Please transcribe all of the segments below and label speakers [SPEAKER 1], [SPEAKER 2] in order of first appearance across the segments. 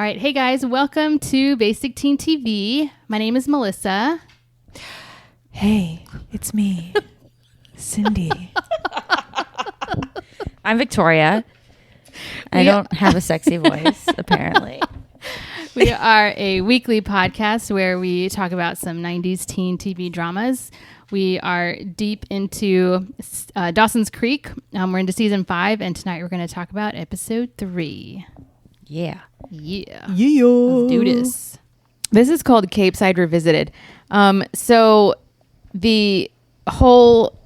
[SPEAKER 1] All right. Hey, guys. Welcome to Basic Teen TV. My name is Melissa.
[SPEAKER 2] Hey, it's me, Cindy.
[SPEAKER 3] I'm Victoria. I don't have a sexy voice, apparently.
[SPEAKER 1] We are a weekly podcast where we talk about some 90s teen TV dramas. We are deep into Dawson's Creek. We're into season 5, and tonight we're going to talk about episode 3.
[SPEAKER 3] Yeah.
[SPEAKER 1] Yeah.
[SPEAKER 2] Let's
[SPEAKER 1] do this.
[SPEAKER 4] This is called Cape Side Revisited. So the whole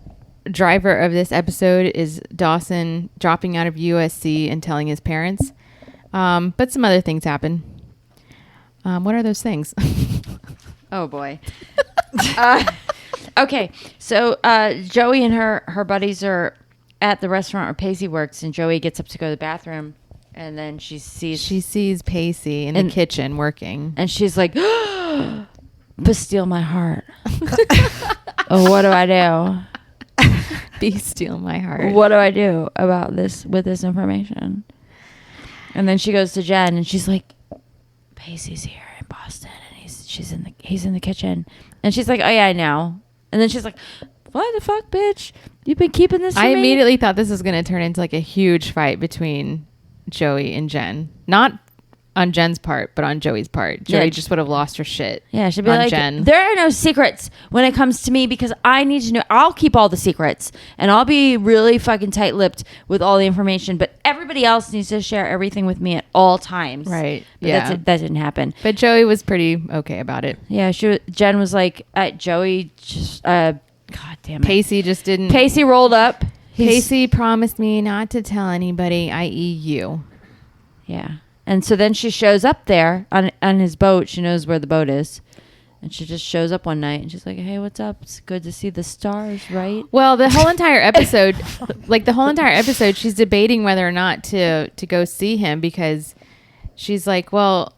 [SPEAKER 4] driver of this episode is Dawson dropping out of USC and telling his parents. But some other things happen. What are those things?
[SPEAKER 3] Oh, boy. Okay. So Joey and her buddies are at the restaurant where Pacey works, and Joey gets up to go to the bathroom, and then she sees
[SPEAKER 4] Pacey in the kitchen working.
[SPEAKER 3] And she's like, but steal my heart. Oh, what do I do?
[SPEAKER 4] Be steal my heart.
[SPEAKER 3] What do I do about this with this information? And then she goes to Jen and she's like, Pacey's here in Boston and he's in the kitchen. And she's like, oh yeah, I know. And then she's like, what the fuck, bitch? You've been keeping this from
[SPEAKER 4] I
[SPEAKER 3] me?
[SPEAKER 4] immediately thought this was going to turn into like a huge fight between Joey and Jen. Not on Jen's part, but on Joey's part. Joey just would have lost her shit.
[SPEAKER 3] Yeah, she'd be
[SPEAKER 4] on
[SPEAKER 3] like,
[SPEAKER 4] Jen.
[SPEAKER 3] there are no secrets when it comes to me because I need to know. I'll keep all the secrets and I'll be really fucking tight-lipped with all the information, but everybody else needs to share everything with me at all times.
[SPEAKER 4] Right.
[SPEAKER 3] But
[SPEAKER 4] yeah.
[SPEAKER 3] that didn't happen.
[SPEAKER 4] But Joey was pretty okay about it.
[SPEAKER 3] Yeah, Jen was like, Joey just, God damn it.
[SPEAKER 4] Pacey just didn't.
[SPEAKER 3] Pacey rolled up.
[SPEAKER 4] Pacey promised me not to tell anybody, i.e. you.
[SPEAKER 3] Yeah. And so then she shows up there on his boat. She knows where the boat is. And she just shows up one night and she's like, hey, what's up? It's good to see the stars, right?
[SPEAKER 4] Well, the whole entire episode, she's debating whether or not to go see him because she's like, well,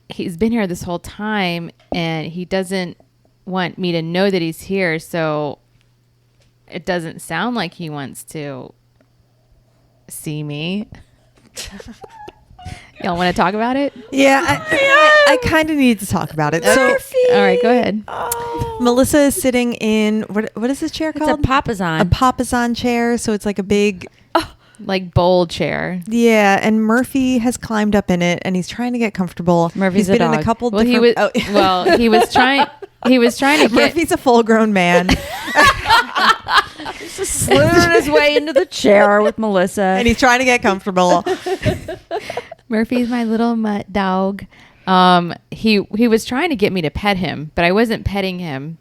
[SPEAKER 4] he's been here this whole time and he doesn't want me to know that he's here. So it doesn't sound like he wants to see me. Y'all want to talk about it?
[SPEAKER 2] Yeah, I kind of need to talk about it. So,
[SPEAKER 4] all right, go ahead.
[SPEAKER 3] Oh.
[SPEAKER 2] Melissa is sitting in, what is this chair called?
[SPEAKER 3] It's a papasan.
[SPEAKER 2] A papasan chair. So it's like a big...
[SPEAKER 4] Like bowl chair.
[SPEAKER 2] Yeah, and Murphy has climbed up in it and he's trying to get comfortable.
[SPEAKER 3] Murphy's
[SPEAKER 2] he's been
[SPEAKER 3] a
[SPEAKER 2] in a
[SPEAKER 3] dog.
[SPEAKER 2] couple
[SPEAKER 4] Well,
[SPEAKER 2] different...
[SPEAKER 4] he was trying to get...
[SPEAKER 2] Murphy's a full-grown man.
[SPEAKER 3] Just slithering his way into the chair with Melissa.
[SPEAKER 2] And he's trying to get comfortable.
[SPEAKER 4] Murphy's my little mutt dog. He was trying to get me to pet him, but I wasn't petting him.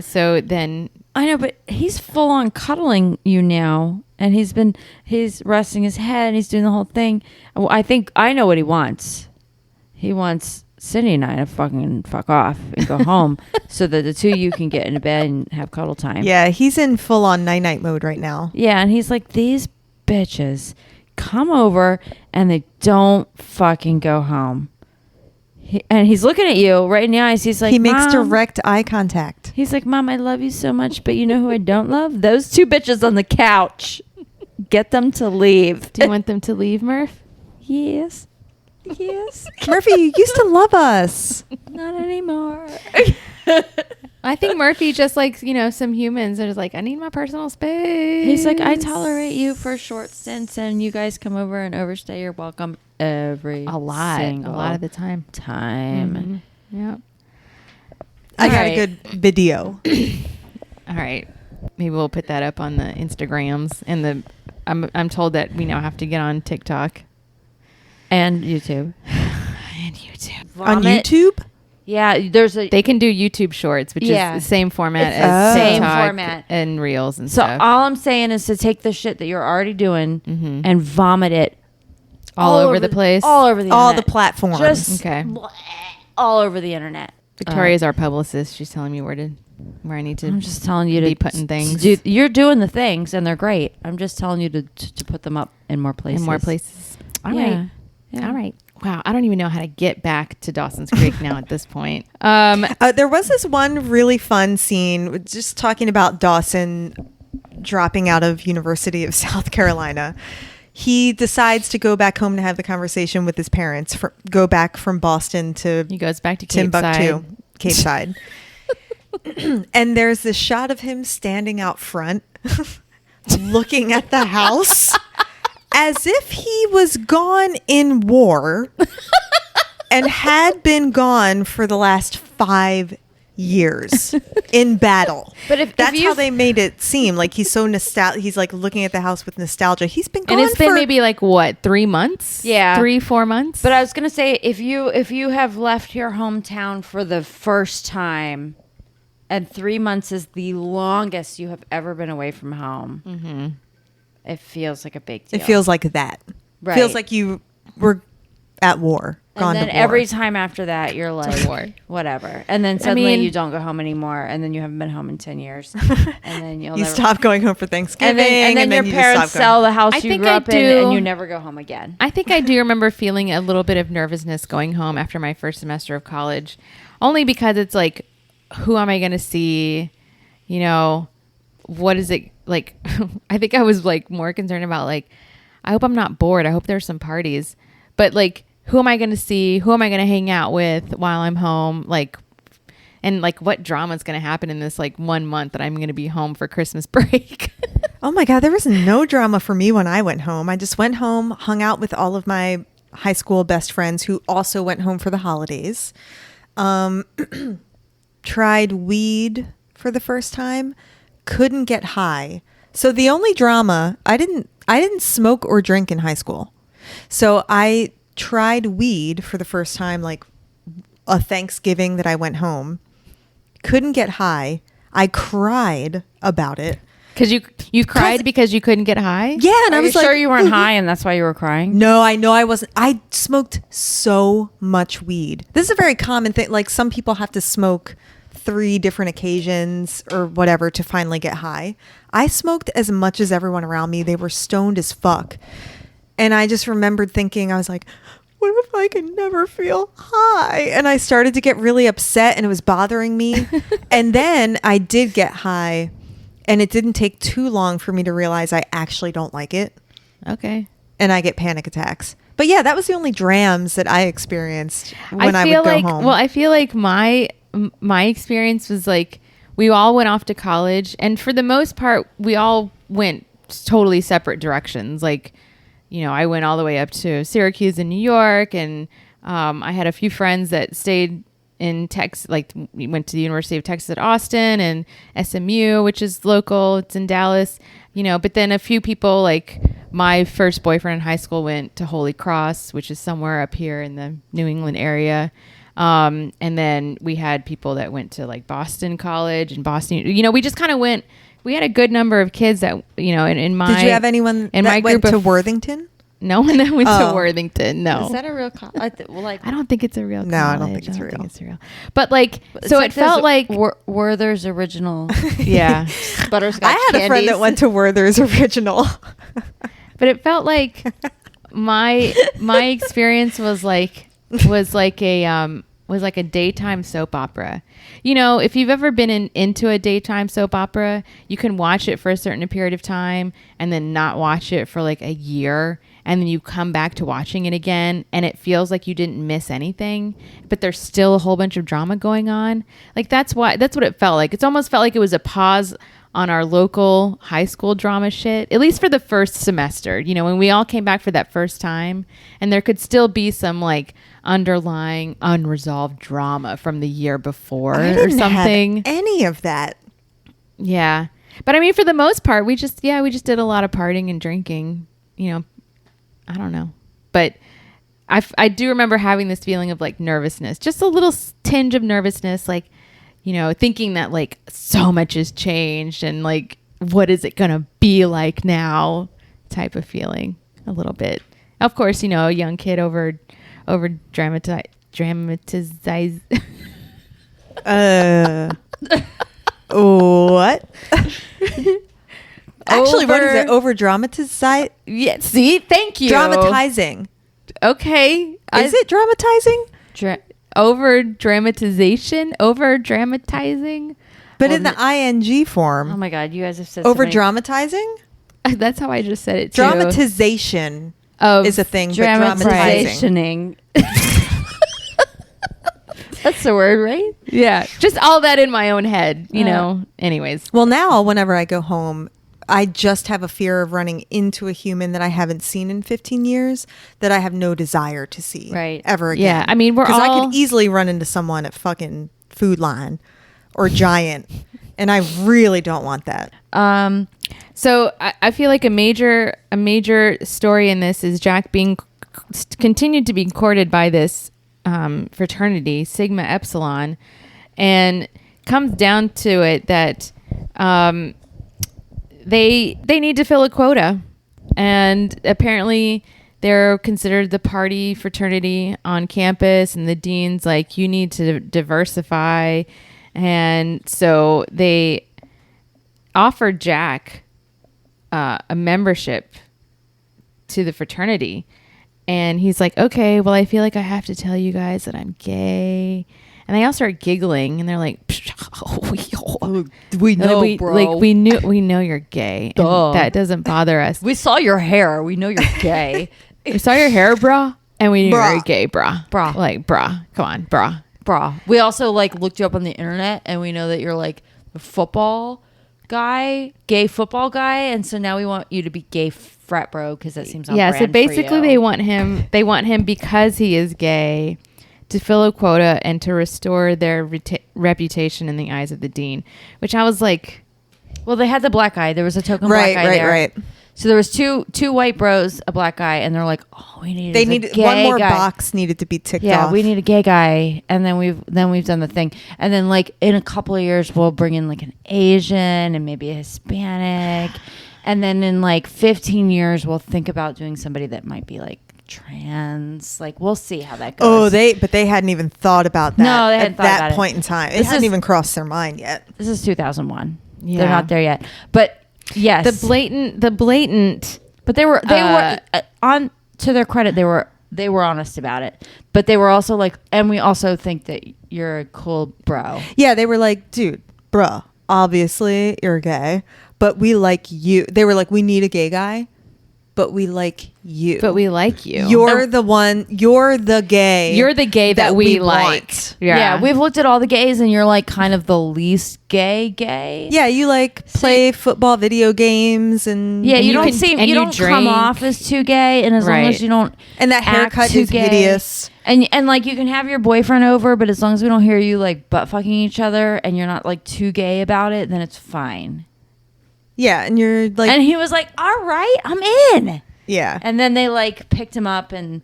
[SPEAKER 4] So then
[SPEAKER 3] I know, but he's full on cuddling you now, and he's resting his head, and he's doing the whole thing. I think I know what he wants. He wants Cindy and I to fucking fuck off and go home, so that the two of you can get into bed and have cuddle time.
[SPEAKER 2] Yeah, he's in full-on night-night mode right now.
[SPEAKER 3] Yeah, and he's like, these bitches come over and they don't fucking go home. And he's looking at you right in the eyes. He's like,
[SPEAKER 2] he makes
[SPEAKER 3] Mom.
[SPEAKER 2] direct eye contact.
[SPEAKER 3] He's like, Mom, I love you so much, but you know who I don't love? Those two bitches on the couch. Get them to leave.
[SPEAKER 4] do you want them to leave, Murph?
[SPEAKER 3] Yes. Yes.
[SPEAKER 2] Murphy, you used to love us.
[SPEAKER 3] Not anymore.
[SPEAKER 4] I think Murphy just like, some humans are just like, I need my personal space.
[SPEAKER 3] He's like, I tolerate you for short stints, and you guys come over and overstay your welcome a lot
[SPEAKER 4] of the time.
[SPEAKER 3] Time.
[SPEAKER 4] Mm-hmm. Yep.
[SPEAKER 2] I got a good video.
[SPEAKER 4] All right. Maybe we'll put that up on the Instagrams and I'm told that we now have to get on TikTok
[SPEAKER 3] And YouTube.
[SPEAKER 4] and YouTube.
[SPEAKER 2] On YouTube?
[SPEAKER 3] Yeah,
[SPEAKER 4] They can do YouTube Shorts, which is the same format as
[SPEAKER 3] same
[SPEAKER 4] TikTok
[SPEAKER 3] format
[SPEAKER 4] and Reels and
[SPEAKER 3] So
[SPEAKER 4] stuff.
[SPEAKER 3] all I'm saying is to take the shit that you're already doing and vomit it
[SPEAKER 4] all over the place.
[SPEAKER 3] all over the
[SPEAKER 2] All
[SPEAKER 3] internet.
[SPEAKER 2] the platforms.
[SPEAKER 3] Just
[SPEAKER 4] Okay.
[SPEAKER 3] all over the internet.
[SPEAKER 4] Victoria's our publicist. She's telling me where I need to.
[SPEAKER 3] I'm just telling you
[SPEAKER 4] be
[SPEAKER 3] to
[SPEAKER 4] putting things.
[SPEAKER 3] You're doing the things, and they're great. I'm just telling you to put them up in more places.
[SPEAKER 4] In more places. All
[SPEAKER 3] Yeah.
[SPEAKER 4] right.
[SPEAKER 3] Yeah.
[SPEAKER 4] All right. Wow. I don't even know how to get back to Dawson's Creek now at this point.
[SPEAKER 2] There was this one really fun scene just talking about Dawson dropping out of University of South Carolina. he decides to go back home to have the conversation with his parents. Go back from Boston to
[SPEAKER 4] He goes back to
[SPEAKER 2] Timbuktu, Cape Side. And there's this shot of him standing out front, looking at the house as if he was gone in war and had been gone for the last 5 years in battle.
[SPEAKER 3] But
[SPEAKER 2] that's how they made it seem. Like he's so nostalgic. He's like looking at the house with nostalgia. He's been gone
[SPEAKER 4] And it's been maybe like what, 3 months?
[SPEAKER 3] Yeah.
[SPEAKER 4] 3-4 months.
[SPEAKER 3] But I was gonna say, if you have left your hometown for the first time, and 3 months is the longest you have ever been away from home, it feels like a big deal.
[SPEAKER 2] It feels like that.
[SPEAKER 3] Right.
[SPEAKER 2] Feels like you were at war. Gone
[SPEAKER 3] And then
[SPEAKER 2] to war.
[SPEAKER 3] every time after that, you're like,
[SPEAKER 4] war.
[SPEAKER 3] whatever. And then suddenly
[SPEAKER 4] mean-
[SPEAKER 3] you don't go home anymore, and then you haven't been home in 10 years, and then you'll
[SPEAKER 2] you
[SPEAKER 3] never.
[SPEAKER 2] stop going home for Thanksgiving,
[SPEAKER 3] And then your
[SPEAKER 2] you just
[SPEAKER 3] parents
[SPEAKER 2] stop going.
[SPEAKER 3] sell the house
[SPEAKER 4] I
[SPEAKER 3] you
[SPEAKER 4] think
[SPEAKER 3] grew
[SPEAKER 4] I
[SPEAKER 3] up in,
[SPEAKER 4] do.
[SPEAKER 3] and you never go home again.
[SPEAKER 4] I think I do remember feeling a little bit of nervousness going home after my first semester of college, only because it's like, who am I going to see? You know, what is it like? I think I was like more concerned about like, I hope I'm not bored. I hope there's some parties, but like, who am I going to see? Who am I going to hang out with while I'm home? Like, and like, what drama is going to happen in this like 1 month that I'm going to be home for Christmas break?
[SPEAKER 2] Oh my God, there was no drama for me when I went home. I just went home, hung out with all of my high school best friends who also went home for the holidays. Tried weed for the first time, couldn't get high. So the only drama, I didn't smoke or drink in high school. So I tried weed for the first time, like a Thanksgiving that I went home. Couldn't get high. I cried about it.
[SPEAKER 4] Because you cried because you couldn't get high?
[SPEAKER 2] Yeah, and
[SPEAKER 3] Are
[SPEAKER 2] I was
[SPEAKER 3] you
[SPEAKER 2] like,
[SPEAKER 3] sure you weren't high, and that's why you were crying?
[SPEAKER 2] No, I know I wasn't. I smoked so much weed. This is a very common thing. Like some people have to smoke 3 different occasions or whatever to finally get high. I smoked as much as everyone around me. They were stoned as fuck. And I just remembered thinking, I was like, what if I can never feel high? And I started to get really upset and it was bothering me. And then I did get high and it didn't take too long for me to realize I actually don't like it.
[SPEAKER 4] Okay.
[SPEAKER 2] And I get panic attacks. But yeah, that was the only drams that I experienced when I
[SPEAKER 4] feel
[SPEAKER 2] would go
[SPEAKER 4] like,
[SPEAKER 2] home.
[SPEAKER 4] Well, I feel like my experience was like we all went off to college, and for the most part, we all went totally separate directions. Like, you know, I went all the way up to Syracuse in New York, and I had a few friends that stayed in Texas. Like, we went to the University of Texas at Austin and SMU, which is local. It's in Dallas. You know, but then a few people, like my first boyfriend in high school went to Holy Cross, which is somewhere up here in the New England area. And then we had people that went to like Boston College and Boston. You know, we just kind of went. We had a good number of kids that, you know, in my.
[SPEAKER 2] Did you have anyone
[SPEAKER 4] in
[SPEAKER 2] that
[SPEAKER 4] my
[SPEAKER 2] went
[SPEAKER 4] group
[SPEAKER 2] to
[SPEAKER 4] of-
[SPEAKER 2] Worthington?
[SPEAKER 4] No one that went
[SPEAKER 2] Oh.
[SPEAKER 4] to Worthington. No.
[SPEAKER 3] Is that a real like?
[SPEAKER 4] I don't think it's a real.
[SPEAKER 2] No, I don't
[SPEAKER 4] college.
[SPEAKER 2] think it's real.
[SPEAKER 4] But like, so it felt like.
[SPEAKER 3] Werther's original
[SPEAKER 4] Yeah.
[SPEAKER 3] butterscotch
[SPEAKER 2] I had a friend that went to Werther's Original.
[SPEAKER 4] But it felt like my experience was like a daytime soap opera. You know, if you've ever been into a daytime soap opera, you can watch it for a certain period of time and then not watch it for like a year, and then you come back to watching it again and it feels like you didn't miss anything, but there's still a whole bunch of drama going on. Like that's what it felt like. It's almost felt like it was a pause on our local high school drama shit, at least for the first semester, you know, when we all came back for that first time, and there could still be some like underlying unresolved drama from the year before
[SPEAKER 2] I
[SPEAKER 4] or
[SPEAKER 2] didn't
[SPEAKER 4] something.
[SPEAKER 2] have any of that.
[SPEAKER 4] Yeah. But I mean, for the most part, we just did a lot of partying and drinking, you know, I don't know. But I do remember having this feeling of like nervousness, just a little tinge of nervousness, like, you know, thinking that like so much has changed and like, what is it going to be like now type of feeling a little bit. Of course, you know, a young kid over dramatize.
[SPEAKER 2] What? Actually, what is it? Over dramatize?
[SPEAKER 4] Yeah. See, thank you.
[SPEAKER 2] Dramatizing.
[SPEAKER 4] Okay.
[SPEAKER 2] Is it dramatizing?
[SPEAKER 4] Over dramatization? Over dramatizing?
[SPEAKER 2] But in the ing
[SPEAKER 3] Oh
[SPEAKER 2] form.
[SPEAKER 3] my God, you guys have said
[SPEAKER 2] Over
[SPEAKER 3] so many-
[SPEAKER 2] dramatizing?
[SPEAKER 4] That's how I just said it too.
[SPEAKER 2] Dramatization
[SPEAKER 4] Of
[SPEAKER 2] is a thing, but dramatizing.
[SPEAKER 3] That's the word, right?
[SPEAKER 4] Yeah, just all that in my own head, you know. Anyways,
[SPEAKER 2] Well, now whenever I go home, I just have a fear of running into a human that I haven't seen in 15 years that I have no desire to see ever again.
[SPEAKER 4] Yeah, I mean,
[SPEAKER 2] because I could easily run into someone at fucking Food Line or Giant, and I really don't want that.
[SPEAKER 4] So I feel like a major story in this is Jack being continued to be courted by this fraternity, Sigma Epsilon, and comes down to it that they need to fill a quota, and apparently they're considered the party fraternity on campus, and the dean's like, you need to diversify, and so they offered Jack a membership to the fraternity, and he's like, okay, well, I feel like I have to tell you guys that I'm gay. And they all start giggling, and they're like,
[SPEAKER 3] we know, bro.
[SPEAKER 4] Like we know you're gay. And that doesn't bother us.
[SPEAKER 3] We saw your hair. We know you're gay.
[SPEAKER 4] We saw your hair, brah, and we knew you're gay, brah.
[SPEAKER 3] Brah.
[SPEAKER 4] Like, brah. Come on, brah.
[SPEAKER 3] Brah. We also like looked you up on the internet, and we know that you're like a football guy, gay football guy, and so now we want you to be gay frat bro because that seems on brand
[SPEAKER 4] so basically
[SPEAKER 3] for you.
[SPEAKER 4] they want him because he is gay to fill a quota and to restore their reputation in the eyes of the dean, which I was like,
[SPEAKER 3] well, they had the black guy. There was a token black guy there.
[SPEAKER 2] Right.
[SPEAKER 3] So there was two white bros, a black guy, and they're like, oh, we needed
[SPEAKER 2] one more
[SPEAKER 3] guy.
[SPEAKER 2] box needed to be ticked off.
[SPEAKER 3] Yeah, we need a gay guy, and then we've done the thing, and then like in a couple of years we'll bring in like an Asian and maybe a Hispanic, and then in like 15 years we'll think about doing somebody that might be like trans. Like we'll see how that goes.
[SPEAKER 2] But they hadn't even thought about that.
[SPEAKER 3] No, they hadn't
[SPEAKER 2] at
[SPEAKER 3] thought
[SPEAKER 2] that
[SPEAKER 3] about
[SPEAKER 2] point in time. It hadn't even crossed their mind yet.
[SPEAKER 3] This is 2001.
[SPEAKER 4] Yeah.
[SPEAKER 3] They're not there yet, but yes,
[SPEAKER 4] the blatant.
[SPEAKER 3] But they were on to their credit. They were honest about it, but they were also like, and we also think that you're a cool bro.
[SPEAKER 2] Yeah, they were like, dude, bruh, obviously you're gay, but we like you. They were like, we need a gay guy, but we like you.
[SPEAKER 4] But we like you.
[SPEAKER 2] You're the one. You're the gay.
[SPEAKER 4] You're the gay that we like.
[SPEAKER 2] want.
[SPEAKER 3] Yeah, we've looked at all the gays, and you're like kind of the least gay.
[SPEAKER 2] Yeah, you like play football, video games, and
[SPEAKER 3] yeah, you don't
[SPEAKER 4] drink.
[SPEAKER 3] come off as too gay, and as long as you don't,
[SPEAKER 2] and that haircut is hideous.
[SPEAKER 3] And like you can have your boyfriend over, but as long as we don't hear you like butt fucking each other, and you're not like too gay about it, then it's fine.
[SPEAKER 2] Yeah, and you're like,
[SPEAKER 3] and he was like, "All right, I'm in."
[SPEAKER 2] Yeah,
[SPEAKER 3] and then they like picked him up and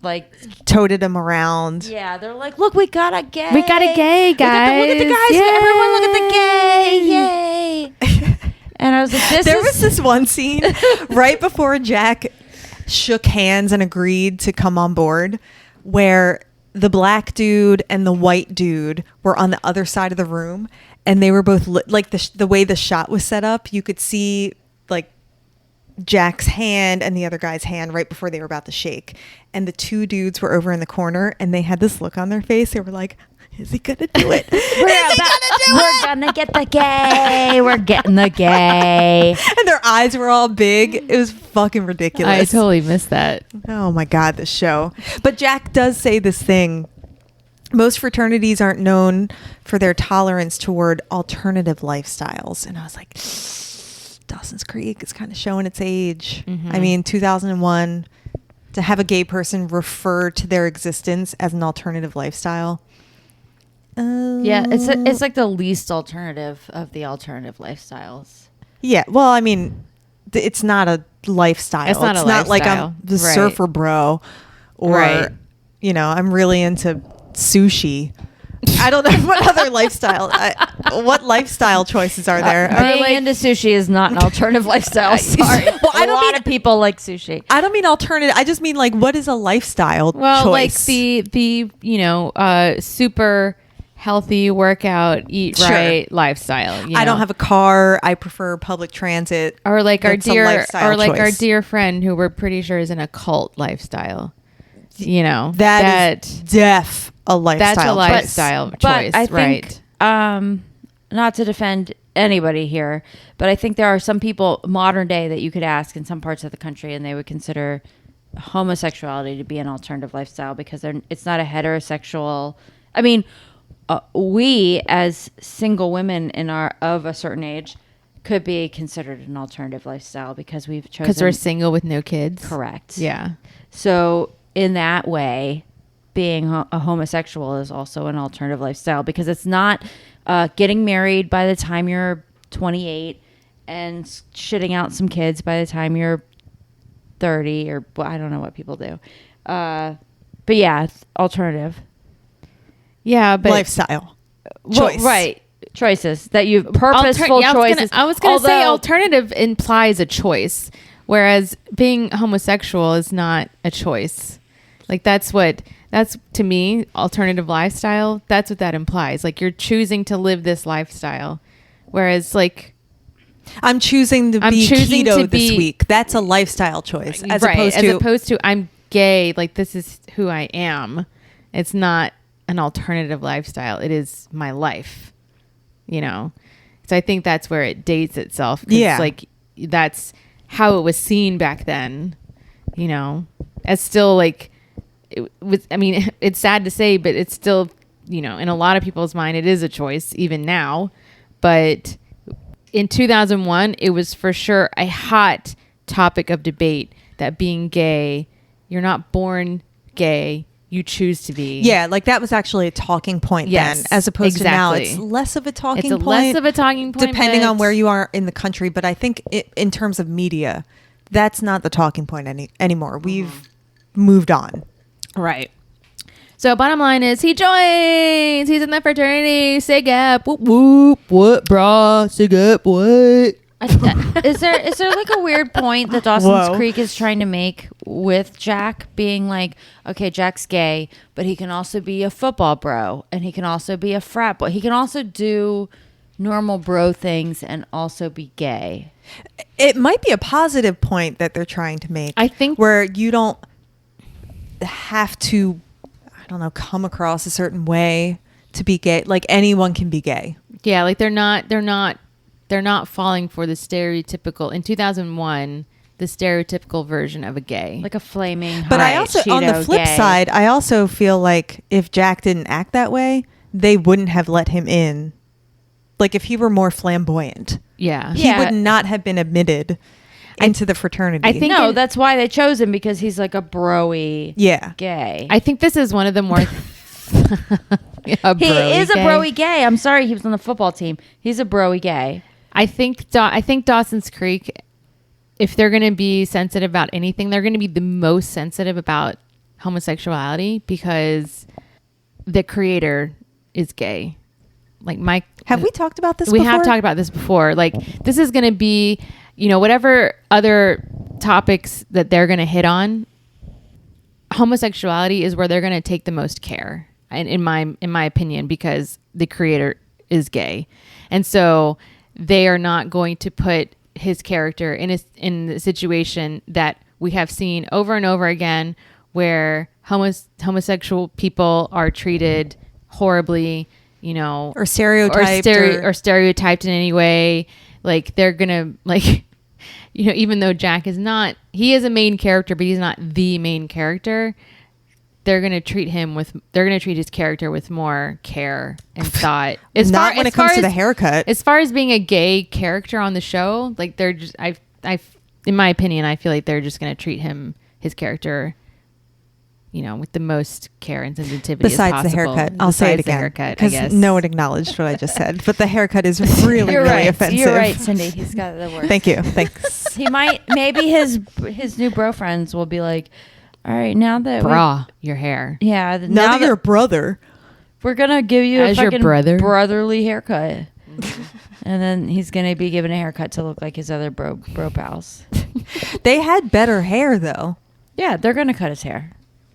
[SPEAKER 3] like
[SPEAKER 2] toted him around.
[SPEAKER 3] Yeah, they're like, "Look, we got a gay.
[SPEAKER 4] We got a gay, guys.
[SPEAKER 3] Look at the guys.
[SPEAKER 4] Yay.
[SPEAKER 3] Everyone, look at the gay. Yay!" And I was like,
[SPEAKER 2] There was this one scene right before Jack shook hands and agreed to come on board, where the black dude and the white dude were on the other side of the room, and they were both like the way the shot was set up, you could see like Jack's hand and the other guy's hand right before they were about to shake, and the two dudes were over in the corner, and they had this look on their face. They were like, is he gonna do it?
[SPEAKER 3] We're gonna get the gay. We're getting the gay.
[SPEAKER 2] And their eyes were all big. It was fucking ridiculous.
[SPEAKER 4] I totally missed that.
[SPEAKER 2] Oh my God, this show. But Jack does say this thing. Most fraternities aren't known for their tolerance toward alternative lifestyles. And I was like, Dawson's Creek is kind of showing its age.
[SPEAKER 4] Mm-hmm.
[SPEAKER 2] I mean, 2001, to have a gay person refer to their existence as an alternative lifestyle.
[SPEAKER 3] Yeah, it's like the least alternative of the alternative lifestyles.
[SPEAKER 2] Yeah, well, I mean, it's not a lifestyle.
[SPEAKER 4] It's not
[SPEAKER 2] like I'm the surfer bro, or you know, I'm really into sushi. I don't know what other lifestyle. What lifestyle choices are there?
[SPEAKER 3] Being into sushi is not an alternative lifestyle. Sorry.
[SPEAKER 2] Well, I don't
[SPEAKER 3] a lot of people like sushi.
[SPEAKER 2] I don't mean alternative. I just mean like, what is a lifestyle
[SPEAKER 4] Well,
[SPEAKER 2] choice?
[SPEAKER 4] like the you know super healthy workout, eat right lifestyle. You
[SPEAKER 2] I don't
[SPEAKER 4] know?
[SPEAKER 2] have a car. I prefer public transit.
[SPEAKER 4] Or like our
[SPEAKER 2] That's a lifestyle
[SPEAKER 4] our
[SPEAKER 2] choice.
[SPEAKER 4] dear friend who we're pretty sure is in a cult lifestyle. You know,
[SPEAKER 2] that is a lifestyle.
[SPEAKER 4] That's a lifestyle choice,
[SPEAKER 3] but I think,
[SPEAKER 4] right?
[SPEAKER 3] not to defend anybody here, but I think there are some people modern day that you could ask in some parts of the country and they would consider homosexuality to be an alternative lifestyle because it's not a heterosexual. I mean, we as single women of a certain age could be considered an alternative lifestyle because we've chosen,
[SPEAKER 4] because we're single with no kids.
[SPEAKER 3] Correct.
[SPEAKER 4] Yeah.
[SPEAKER 3] So in that way, being a homosexual is also an alternative lifestyle because it's not getting married by the time you're 28 and shitting out some kids by the time you're 30 or I don't know what people do. But yeah, it's alternative.
[SPEAKER 4] Yeah, but
[SPEAKER 2] lifestyle.
[SPEAKER 3] Well, right. Choices that you purposeful choices.
[SPEAKER 4] I was gonna say alternative implies a choice, whereas being homosexual is not a choice. Like that's to me, alternative lifestyle. That's what that implies. Like you're choosing to live this lifestyle, whereas like
[SPEAKER 2] I'm choosing to be keto this week. That's a lifestyle choice, as opposed to
[SPEAKER 4] I'm gay. Like this is who I am. It's not an alternative lifestyle. It is my life. You know, so I think that's where it dates itself.
[SPEAKER 2] Yeah,
[SPEAKER 4] like that's how it was seen back then. You know, as still like it was. I mean, it's sad to say, but it's still, you know, in a lot of people's mind, it is a choice even now. But in 2001, it was for sure a hot topic of debate that being gay, you're not born gay. You choose to be.
[SPEAKER 2] Yeah, like that was actually a talking point then, as opposed to now. It's less of a talking point.
[SPEAKER 4] It's less of a talking point.
[SPEAKER 2] Depending on where you are in the country. But I think in terms of media, that's not the talking point anymore. We've moved on.
[SPEAKER 4] Right. So bottom line is he joins. He's in the fraternity. Sig up. Whoop, whoop. What, brah? Sig up. What?
[SPEAKER 3] Is there like a weird point that Dawson's Creek is trying to make with Jack being like, okay, Jack's gay, but he can also be a football bro and he can also be a frat boy. He can also do normal bro things and also be gay.
[SPEAKER 2] It might be a positive point that they're trying to make.
[SPEAKER 4] I think
[SPEAKER 2] where you don't have to, I don't know, come across a certain way to be gay. Like anyone can be gay.
[SPEAKER 4] Yeah, like they're not falling for the stereotypical, in 2001, the stereotypical version of a gay.
[SPEAKER 3] Like a flaming
[SPEAKER 2] But I also, on the flip side, I also feel like if Jack didn't act that way, they wouldn't have let him in. Like if he were more flamboyant.
[SPEAKER 4] Yeah.
[SPEAKER 2] He would not have been admitted into the fraternity.
[SPEAKER 3] I think that's why they chose him, because he's like a broy gay.
[SPEAKER 4] I think this is one of the more...
[SPEAKER 3] He is a broy gay. I'm sorry, he was on the football team. He's a broy gay.
[SPEAKER 4] I think Dawson's Creek, if they're going to be sensitive about anything, they're going to be the most sensitive about homosexuality because the creator is gay. Like Mike,
[SPEAKER 2] have we talked about this?
[SPEAKER 4] We
[SPEAKER 2] before?
[SPEAKER 4] have talked about this before. Like this is going to be, you know, whatever other topics that they're going to hit on. Homosexuality is where they're going to take the most care, in my opinion, because the creator is gay, and so they are not going to put his character in a situation that we have seen over and over again, where homosexual people are treated horribly, you know,
[SPEAKER 2] or stereotyped,
[SPEAKER 4] or stereotyped in any way. Like they're gonna, like, you know, even though Jack is not, he is a main character, but he's not the main character. They're gonna treat his character with more care and thought. When it comes to the haircut. As far as being a gay character on the show, like they're just, in my opinion, I feel like they're just gonna treat his character, you know, with the most care and sensitivity.
[SPEAKER 2] Besides the haircut, I'll say it again because no one acknowledged what I just said. But the haircut is really, really offensive.
[SPEAKER 3] You're right, Cindy. He's got the word.
[SPEAKER 2] Thank you. Thanks.
[SPEAKER 3] He might. Maybe his new bro friends will be like, all right, now that
[SPEAKER 4] your hair.
[SPEAKER 3] Yeah.
[SPEAKER 2] Now that you're a brother,
[SPEAKER 3] we're gonna give you
[SPEAKER 4] as
[SPEAKER 3] a fucking
[SPEAKER 4] your
[SPEAKER 3] brotherly haircut. And then he's gonna be given a haircut to look like his other bro pals.
[SPEAKER 2] They had better hair though.
[SPEAKER 3] Yeah, they're gonna cut his hair.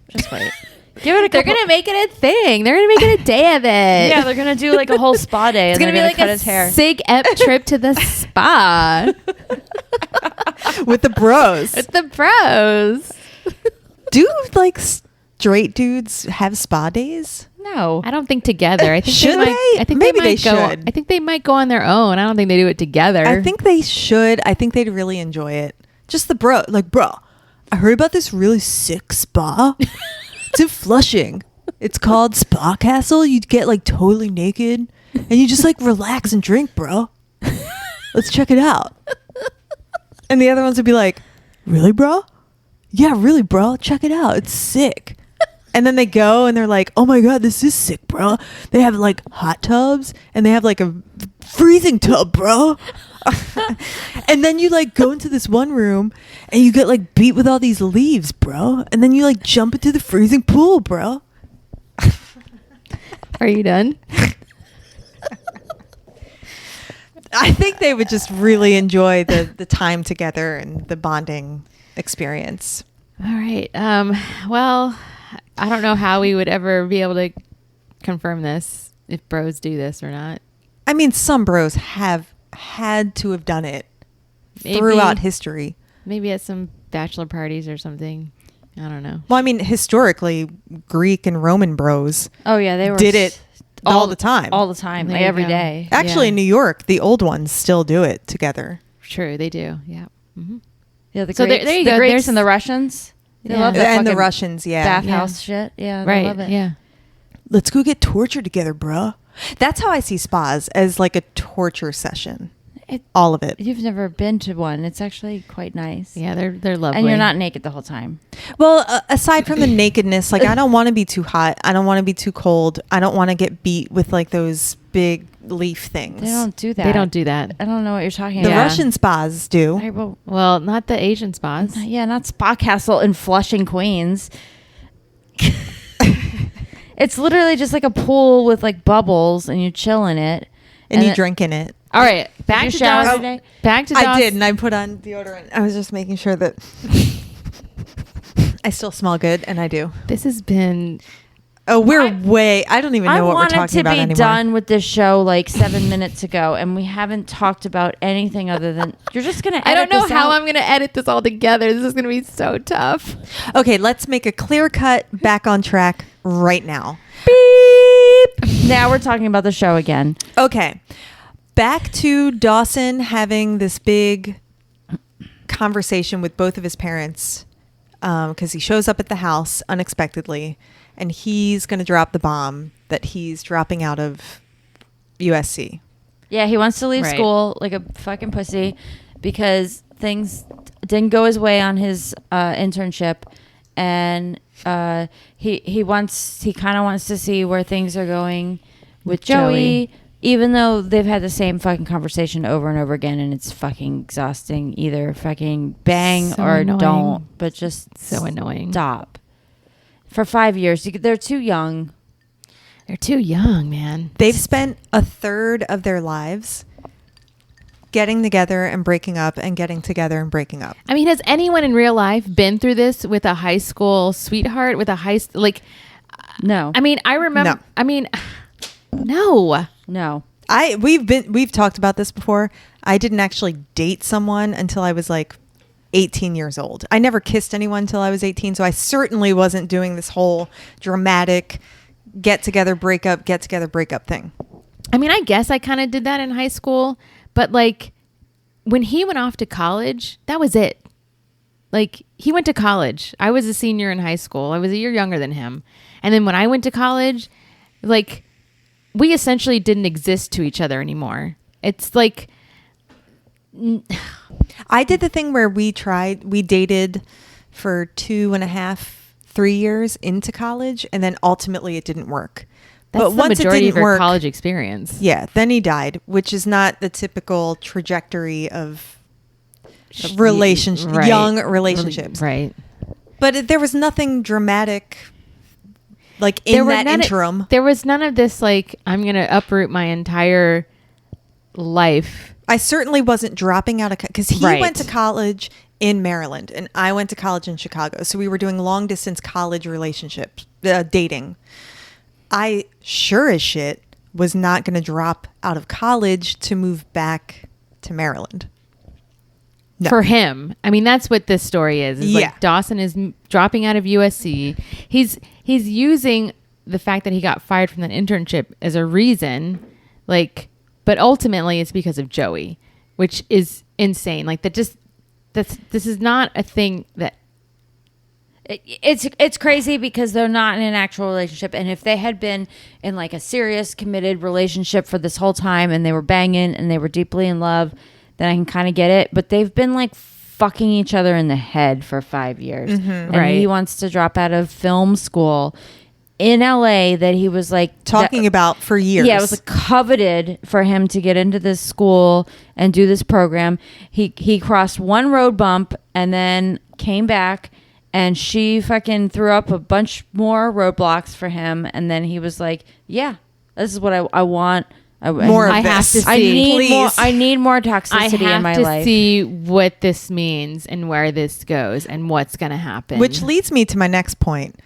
[SPEAKER 3] Just wait.
[SPEAKER 4] They're gonna make it a thing. They're gonna make it a day of it.
[SPEAKER 3] Yeah, they're gonna do like a whole spa day.
[SPEAKER 4] It's gonna be like cut his hair. Sig ep trip to the spa
[SPEAKER 2] with the bros.
[SPEAKER 4] Do
[SPEAKER 2] like straight dudes have spa days?
[SPEAKER 3] No.
[SPEAKER 4] I don't think together. I think
[SPEAKER 2] Should
[SPEAKER 4] they?
[SPEAKER 2] they?
[SPEAKER 4] I think
[SPEAKER 2] Maybe
[SPEAKER 4] they might
[SPEAKER 2] they
[SPEAKER 4] go.
[SPEAKER 2] should.
[SPEAKER 4] I think they might go on their own. I don't think they do it together.
[SPEAKER 2] I think they should. I think they'd really enjoy it. Just the bro. Like, bro, I heard about this really sick spa. It's in Flushing. It's called Spa Castle. You get like totally naked and you just like relax and drink, bro. Let's check it out. And the other ones would be like, really, bro? Yeah, really, bro. Check it out. It's sick. And then they go and they're like, oh my God, this is sick, bro. They have like hot tubs and they have like a freezing tub, bro. And then you like go into this one room and you get like beat with all these leaves, bro. And then you like jump into the freezing pool, bro.
[SPEAKER 4] Are you done?
[SPEAKER 2] I think they would just really enjoy the time together and the bonding experience.
[SPEAKER 4] All right. Well, I don't know how we would ever be able to confirm this, if bros do this or not.
[SPEAKER 2] I mean, some bros have had to have done it
[SPEAKER 4] Maybe-
[SPEAKER 2] throughout history.
[SPEAKER 4] Maybe at some bachelor parties or something. I don't know.
[SPEAKER 2] Well, I mean, historically, Greek and Roman bros
[SPEAKER 3] Oh yeah, they were
[SPEAKER 2] did it all the time.
[SPEAKER 3] all the time,
[SPEAKER 4] There
[SPEAKER 3] like
[SPEAKER 4] you
[SPEAKER 3] every
[SPEAKER 4] go.
[SPEAKER 3] day.
[SPEAKER 2] Actually,
[SPEAKER 4] Yeah.
[SPEAKER 2] in New York, the old ones still do it together.
[SPEAKER 4] True, they do. Yeah. Mm-hmm.
[SPEAKER 3] Yeah, the
[SPEAKER 4] So
[SPEAKER 3] Greeks,
[SPEAKER 4] there you
[SPEAKER 3] the
[SPEAKER 4] go.
[SPEAKER 3] Greeks
[SPEAKER 4] There's-
[SPEAKER 3] and the Russians. They
[SPEAKER 4] Yeah.
[SPEAKER 3] love that
[SPEAKER 2] And the
[SPEAKER 3] fucking
[SPEAKER 2] Russians, yeah.
[SPEAKER 3] bathhouse shit. Yeah, they
[SPEAKER 4] Right.
[SPEAKER 3] love it.
[SPEAKER 4] Yeah.
[SPEAKER 2] Let's go get tortured together, bro. That's how I see spas, as like a torture session.
[SPEAKER 3] It-
[SPEAKER 2] All of it.
[SPEAKER 3] You've never been to one. It's actually quite nice.
[SPEAKER 4] Yeah, they're lovely.
[SPEAKER 3] And you're not naked the whole time.
[SPEAKER 2] Well, aside from the nakedness, like I don't want to be too hot. I don't want to be too cold. I don't want to get beat with like those big leaf things.
[SPEAKER 3] They don't do that.
[SPEAKER 4] They don't do that.
[SPEAKER 3] I don't know what you're talking
[SPEAKER 2] The
[SPEAKER 3] about.
[SPEAKER 2] Russian spas do.
[SPEAKER 3] Right, well,
[SPEAKER 4] Well, not the Asian spas.
[SPEAKER 3] yeah, not Spa Castle in Flushing, Queens. It's literally just like a pool with like bubbles, and you chill in it,
[SPEAKER 2] And you
[SPEAKER 3] it-
[SPEAKER 2] drink in it.
[SPEAKER 4] All right, back
[SPEAKER 3] you
[SPEAKER 4] to
[SPEAKER 3] shower
[SPEAKER 4] Dawson.
[SPEAKER 3] today?
[SPEAKER 4] Back to
[SPEAKER 2] I
[SPEAKER 4] Dawson.
[SPEAKER 2] did, and I put on deodorant. I was just making sure that I still smell good, and I do.
[SPEAKER 4] This has been.
[SPEAKER 2] Oh, I don't even know what we're
[SPEAKER 3] wanted
[SPEAKER 2] talking
[SPEAKER 3] to
[SPEAKER 2] about
[SPEAKER 3] be
[SPEAKER 2] anymore.
[SPEAKER 3] done with this show like 7 minutes ago, and we haven't talked about anything other than you're just gonna.
[SPEAKER 4] I don't know how
[SPEAKER 3] I'm.
[SPEAKER 4] I'm going to edit this all together. This is going to be so tough.
[SPEAKER 2] Okay, let's make a clear cut back on track right now.
[SPEAKER 3] Beep. Now we're talking about the show again.
[SPEAKER 2] Okay. Back to Dawson having this big conversation with both of his parents because he shows up at the house unexpectedly and he's going to drop the bomb that he's dropping out of USC.
[SPEAKER 3] Yeah, he wants to leave
[SPEAKER 4] Right.
[SPEAKER 3] school like a fucking pussy because things didn't go his way on his internship, and he kind of wants to see where things are going with Joey, even though they've had the same fucking conversation over and over again, and it's fucking exhausting. Either fucking bang
[SPEAKER 4] So
[SPEAKER 3] or
[SPEAKER 4] annoying.
[SPEAKER 3] don't, but just
[SPEAKER 4] So annoying.
[SPEAKER 3] stop. For 5 years, they're too young.
[SPEAKER 4] They're too young, man.
[SPEAKER 2] They've spent a third of their lives getting together and breaking up and getting together and breaking up.
[SPEAKER 4] I mean, has anyone in real life been through this with a high school sweetheart? With a
[SPEAKER 3] No,
[SPEAKER 4] I mean, I remember.
[SPEAKER 2] No.
[SPEAKER 4] I mean, no.
[SPEAKER 3] no.
[SPEAKER 2] We've talked about this before. I didn't actually date someone until I was like 18 years old. I never kissed anyone until I was 18, so I certainly wasn't doing this whole dramatic get together break up thing.
[SPEAKER 4] I mean, I guess I kind of did that in high school, but like when he went off to college, that was it. Like he went to college. I was a senior in high school. I was a year younger than him. And then when I went to college, like we essentially didn't exist to each other anymore. It's like
[SPEAKER 2] I did the thing where we dated for 3 years into college, and then ultimately it didn't work.
[SPEAKER 4] that's
[SPEAKER 2] But
[SPEAKER 4] the
[SPEAKER 2] once it
[SPEAKER 4] majority
[SPEAKER 2] didn't
[SPEAKER 4] of your
[SPEAKER 2] work,
[SPEAKER 4] college experience.
[SPEAKER 2] yeah, then he died, which is not the typical trajectory of relationship,
[SPEAKER 4] Right.
[SPEAKER 2] young relationships.
[SPEAKER 4] Right.
[SPEAKER 2] But there was nothing dramatic, like in that interim.
[SPEAKER 4] There was none of this like I'm going to uproot my entire life.
[SPEAKER 2] I certainly wasn't dropping out of because he
[SPEAKER 4] Right.
[SPEAKER 2] went to college in Maryland and I went to college in Chicago. So we were doing long distance college relationships, dating. I sure as shit was not going to drop out of college to move back to Maryland. No.
[SPEAKER 4] For him. I mean, that's what this story is.
[SPEAKER 2] Yeah.
[SPEAKER 4] Like Dawson is dropping out of USC. He's using the fact that he got fired from that internship as a reason, like, but ultimately it's because of Joey, which is insane. Like this is not a thing that.
[SPEAKER 3] It's crazy because they're not in an actual relationship, and if they had been in like a serious committed relationship for this whole time and they were banging and they were deeply in love, then I can kind of get it. But they've been like fucking each other in the head for 5 years, and
[SPEAKER 4] right.
[SPEAKER 3] he wants to drop out of film school in LA that he was like
[SPEAKER 2] talking about for years.
[SPEAKER 3] Yeah, it was like coveted for him to get into this school and do this program. He crossed one road bump and then came back. And she fucking threw up a bunch more roadblocks for him. And then he was like, yeah, this is what I want.
[SPEAKER 2] More of
[SPEAKER 4] I have
[SPEAKER 2] this.
[SPEAKER 4] to see.
[SPEAKER 3] I need more toxicity in my life.
[SPEAKER 4] I have to see what this means and where this goes and what's going to happen.
[SPEAKER 2] Which leads me to my next point.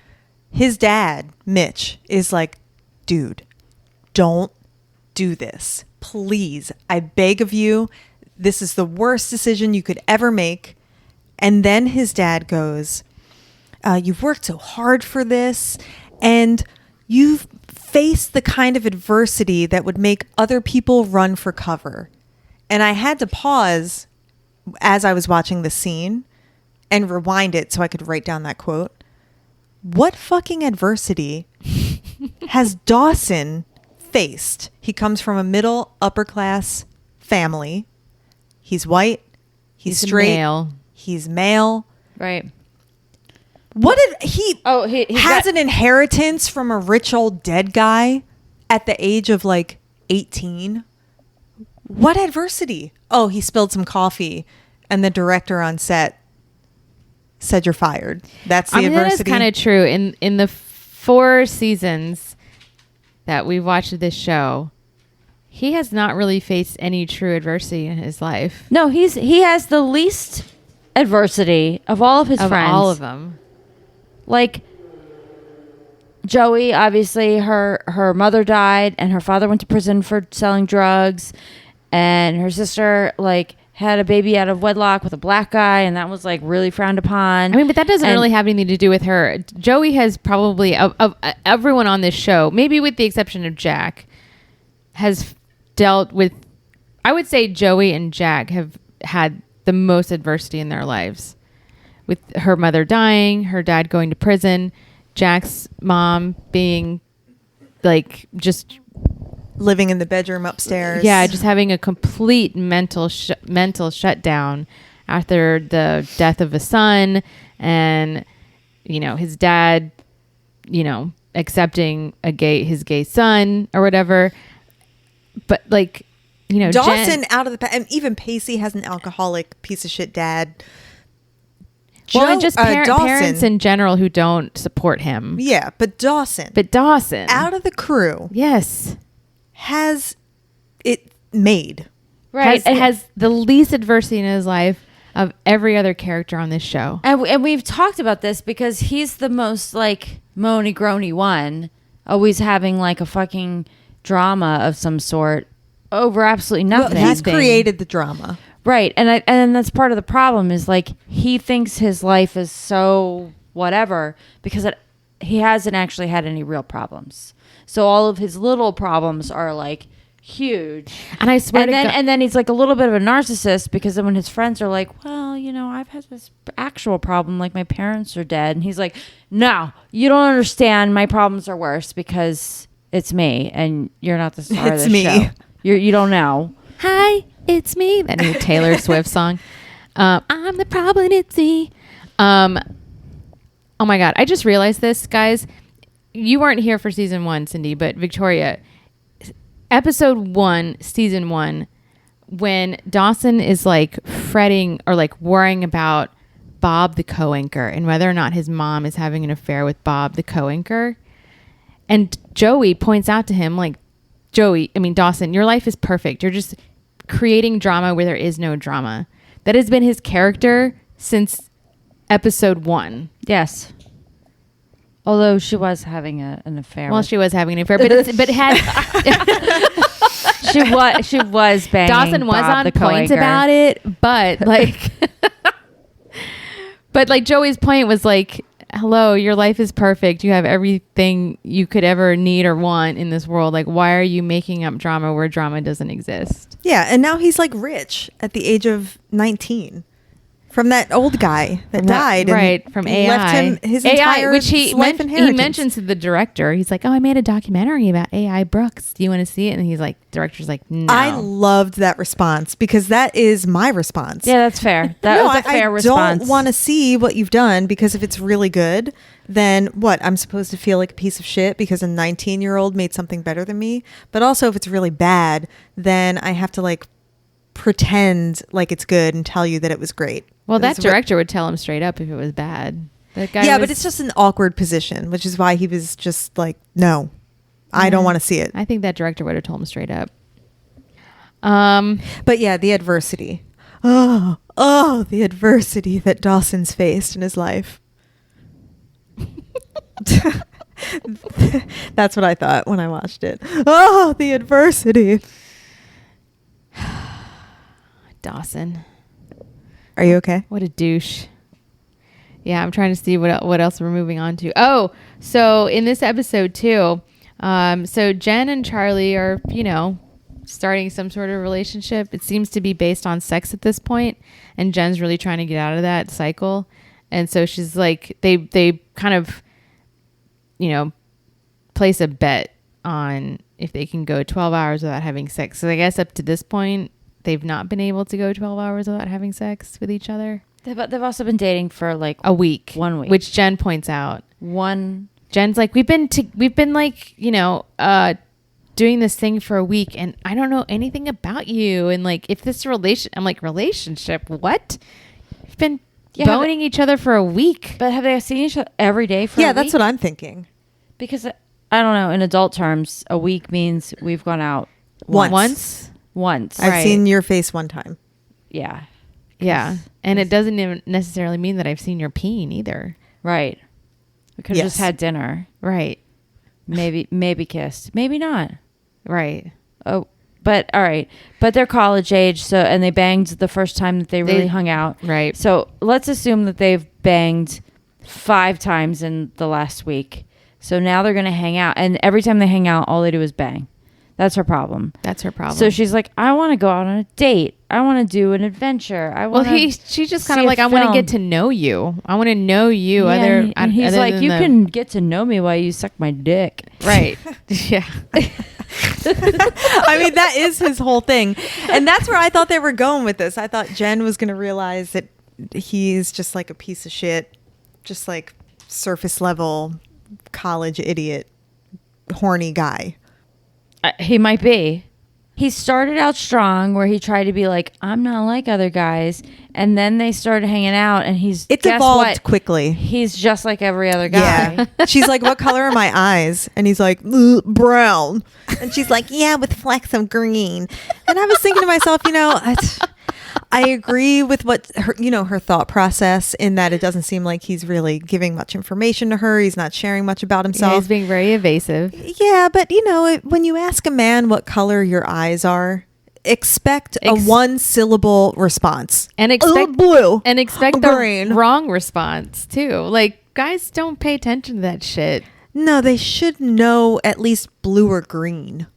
[SPEAKER 2] His dad, Mitch, is like, dude, don't do this. Please, I beg of you. This is the worst decision you could ever make. And then his dad goes, you've worked so hard for this, and you've faced the kind of adversity that would make other people run for cover. And I had to pause as I was watching the scene and rewind it so I could write down that quote. What fucking adversity has Dawson faced? He comes from a middle upper class family. He's white. He's straight.
[SPEAKER 4] Male.
[SPEAKER 2] He's male.
[SPEAKER 3] Right.
[SPEAKER 2] What did he?
[SPEAKER 3] Oh, he
[SPEAKER 2] has an inheritance from a rich old dead guy at the age of like 18. What adversity? Oh, he spilled some coffee, and the director on set said you're fired. That's the adversity.
[SPEAKER 4] That is kind of true. In the 4 seasons that we've watched this show, he has not really faced any true adversity in his life.
[SPEAKER 3] No, he has the least adversity of all of his friends.
[SPEAKER 4] All of them.
[SPEAKER 3] Like Joey, obviously her mother died and her father went to prison for selling drugs, and her sister like had a baby out of wedlock with a black guy, and that was like really frowned upon.
[SPEAKER 4] I mean, but that doesn't really have anything to do with her. Joey has probably of everyone on this show, maybe with the exception of Jack, has dealt with, I would say Joey and Jack have had the most adversity in their lives, with her mother dying, her dad going to prison, Jack's mom being like just
[SPEAKER 2] living in the bedroom upstairs.
[SPEAKER 4] Yeah, just having a complete mental shutdown after the death of a son, and his dad, accepting his gay son or whatever. But like,
[SPEAKER 2] Dawson out of the and even Pacey has an alcoholic piece of shit dad.
[SPEAKER 4] And just
[SPEAKER 2] Dawson,
[SPEAKER 4] parents in general who don't support him.
[SPEAKER 2] Yeah, but Dawson
[SPEAKER 4] out
[SPEAKER 2] of the crew,
[SPEAKER 4] yes,
[SPEAKER 2] has it made.
[SPEAKER 3] Right.
[SPEAKER 4] Has the least adversity in his life of every other character on this show.
[SPEAKER 3] And we've talked about this because he's the most like moany groany one, always having like a fucking drama of some sort over absolutely nothing.
[SPEAKER 2] Well, he's created the drama.
[SPEAKER 3] Right. And that's part of the problem is like he thinks his life is so whatever because he hasn't actually had any real problems. So all of his little problems are like huge.
[SPEAKER 4] And I swear
[SPEAKER 3] and then he's like a little bit of a narcissist because then when his friends are like, well, I've had this actual problem, like my parents are dead. And he's like, no, you don't understand. My problems are worse because it's me and you're not the star of this show. You don't know.
[SPEAKER 4] Hi, it's me. That new Taylor Swift song. I'm the problem, it's me. Oh my God. I just realized this, guys. You weren't here for season 1, Cindy, but Victoria, episode 1, season 1, when Dawson is like fretting or like worrying about Bob, the co-anchor, and whether or not his mom is having an affair with Bob, the co-anchor. And Joey points out to him like, Dawson, your life is perfect. You're just creating drama where there is no drama. That has been his character since episode 1.
[SPEAKER 3] Yes. Although she was having an affair.
[SPEAKER 4] Well, she was having an affair, but had
[SPEAKER 3] she was banging.
[SPEAKER 4] Dawson was
[SPEAKER 3] Bob,
[SPEAKER 4] on point about it, but like, but like Joey's point was like, hello, your life is perfect. You have everything you could ever need or want in this world. Like, why are you making up drama where drama doesn't exist?
[SPEAKER 2] Yeah, and now he's like rich at the age of 19 from that old guy that died.
[SPEAKER 4] Right,
[SPEAKER 2] and
[SPEAKER 4] from
[SPEAKER 2] he
[SPEAKER 4] AI.
[SPEAKER 2] left him his
[SPEAKER 4] AI,
[SPEAKER 2] entire
[SPEAKER 4] which he
[SPEAKER 2] life inheritance.
[SPEAKER 4] he mentions to the director. He's like, "Oh, I made a documentary about AI Brooks. Do you want to see it?" And he's like, director's like, "No."
[SPEAKER 2] I loved that response because that is my response.
[SPEAKER 3] Yeah, that's fair. That was a fair response.
[SPEAKER 2] I don't want to see what you've done because if it's really good, then what? I'm supposed to feel like a piece of shit because a 19-year-old made something better than me. But also if it's really bad, then I have to like pretend like it's good and tell you that it was great.
[SPEAKER 4] Well, that director would tell him straight up if it was bad. That guy
[SPEAKER 2] but it's just an awkward position, which is why he was just like, no, I don't want to see it.
[SPEAKER 4] I think that director would have told him straight up.
[SPEAKER 2] But yeah, the adversity. Oh, the adversity that Dawson's faced in his life. That's what I thought when I watched it. Oh, the adversity.
[SPEAKER 4] Dawson.
[SPEAKER 2] Are you okay?
[SPEAKER 4] What a douche. Yeah, I'm trying to see what else we're moving on to. Oh, so in this episode too, so Jen and Charlie are, starting some sort of relationship. It seems to be based on sex at this point, and Jen's really trying to get out of that cycle. And so she's like, they kind of, place a bet on if they can go 12 hours without having sex. So I guess up to this point, they've not been able to go 12 hours without having sex with each other.
[SPEAKER 3] They've also been dating for like
[SPEAKER 4] a week.
[SPEAKER 3] 1 week.
[SPEAKER 4] Which Jen points out. Jen's like, we've been like, doing this thing for a week and I don't know anything about you. And like, if this relationship, what? You've been boning each other for a week.
[SPEAKER 3] But have they seen each other every day for a week?
[SPEAKER 2] Yeah, that's what I'm thinking.
[SPEAKER 3] Because I don't know, in adult terms, a week means we've gone out
[SPEAKER 2] once. I've seen your face one time.
[SPEAKER 3] Yeah.
[SPEAKER 4] Yeah. And it doesn't even necessarily mean that I've seen your peen either.
[SPEAKER 3] Right. We could have just had dinner.
[SPEAKER 4] Right.
[SPEAKER 3] Maybe kissed. Maybe not.
[SPEAKER 4] Right.
[SPEAKER 3] Oh, but all right. But they're college age, and they banged the first time that they really hung out.
[SPEAKER 4] Right.
[SPEAKER 3] So let's assume that they've banged 5 times in the last week. So now they're going to hang out. And every time they hang out, all they do is bang. That's her problem. So she's like, I want to go out on a date. I want to do an adventure.
[SPEAKER 4] She's just kind of like, I want to get to know you. I want to know you.
[SPEAKER 3] Yeah, and he's like, you can get to know me while you suck my dick.
[SPEAKER 4] Right. Yeah.
[SPEAKER 2] I mean, that is his whole thing. And that's where I thought they were going with this. I thought Jen was going to realize that he's just like a piece of shit, just like surface level college idiot, horny guy.
[SPEAKER 3] He might be. He started out strong where he tried to be like, I'm not like other guys. And then they started hanging out and
[SPEAKER 2] it's evolved quickly.
[SPEAKER 3] He's just like every other guy.
[SPEAKER 2] Yeah. She's like, what color are my eyes? And he's like, brown. And she's like, yeah, with flecks of green. And I was thinking to myself, I agree with what her thought process in that it doesn't seem like he's really giving much information to her. He's not sharing much about himself.
[SPEAKER 4] Yeah, he's being very evasive.
[SPEAKER 2] Yeah, but when you ask a man what color your eyes are, expect a one-syllable response
[SPEAKER 4] and expect
[SPEAKER 2] blue
[SPEAKER 4] and expect
[SPEAKER 2] green.
[SPEAKER 4] The wrong response too. Like, guys don't pay attention to that shit.
[SPEAKER 2] No, they should know at least blue or green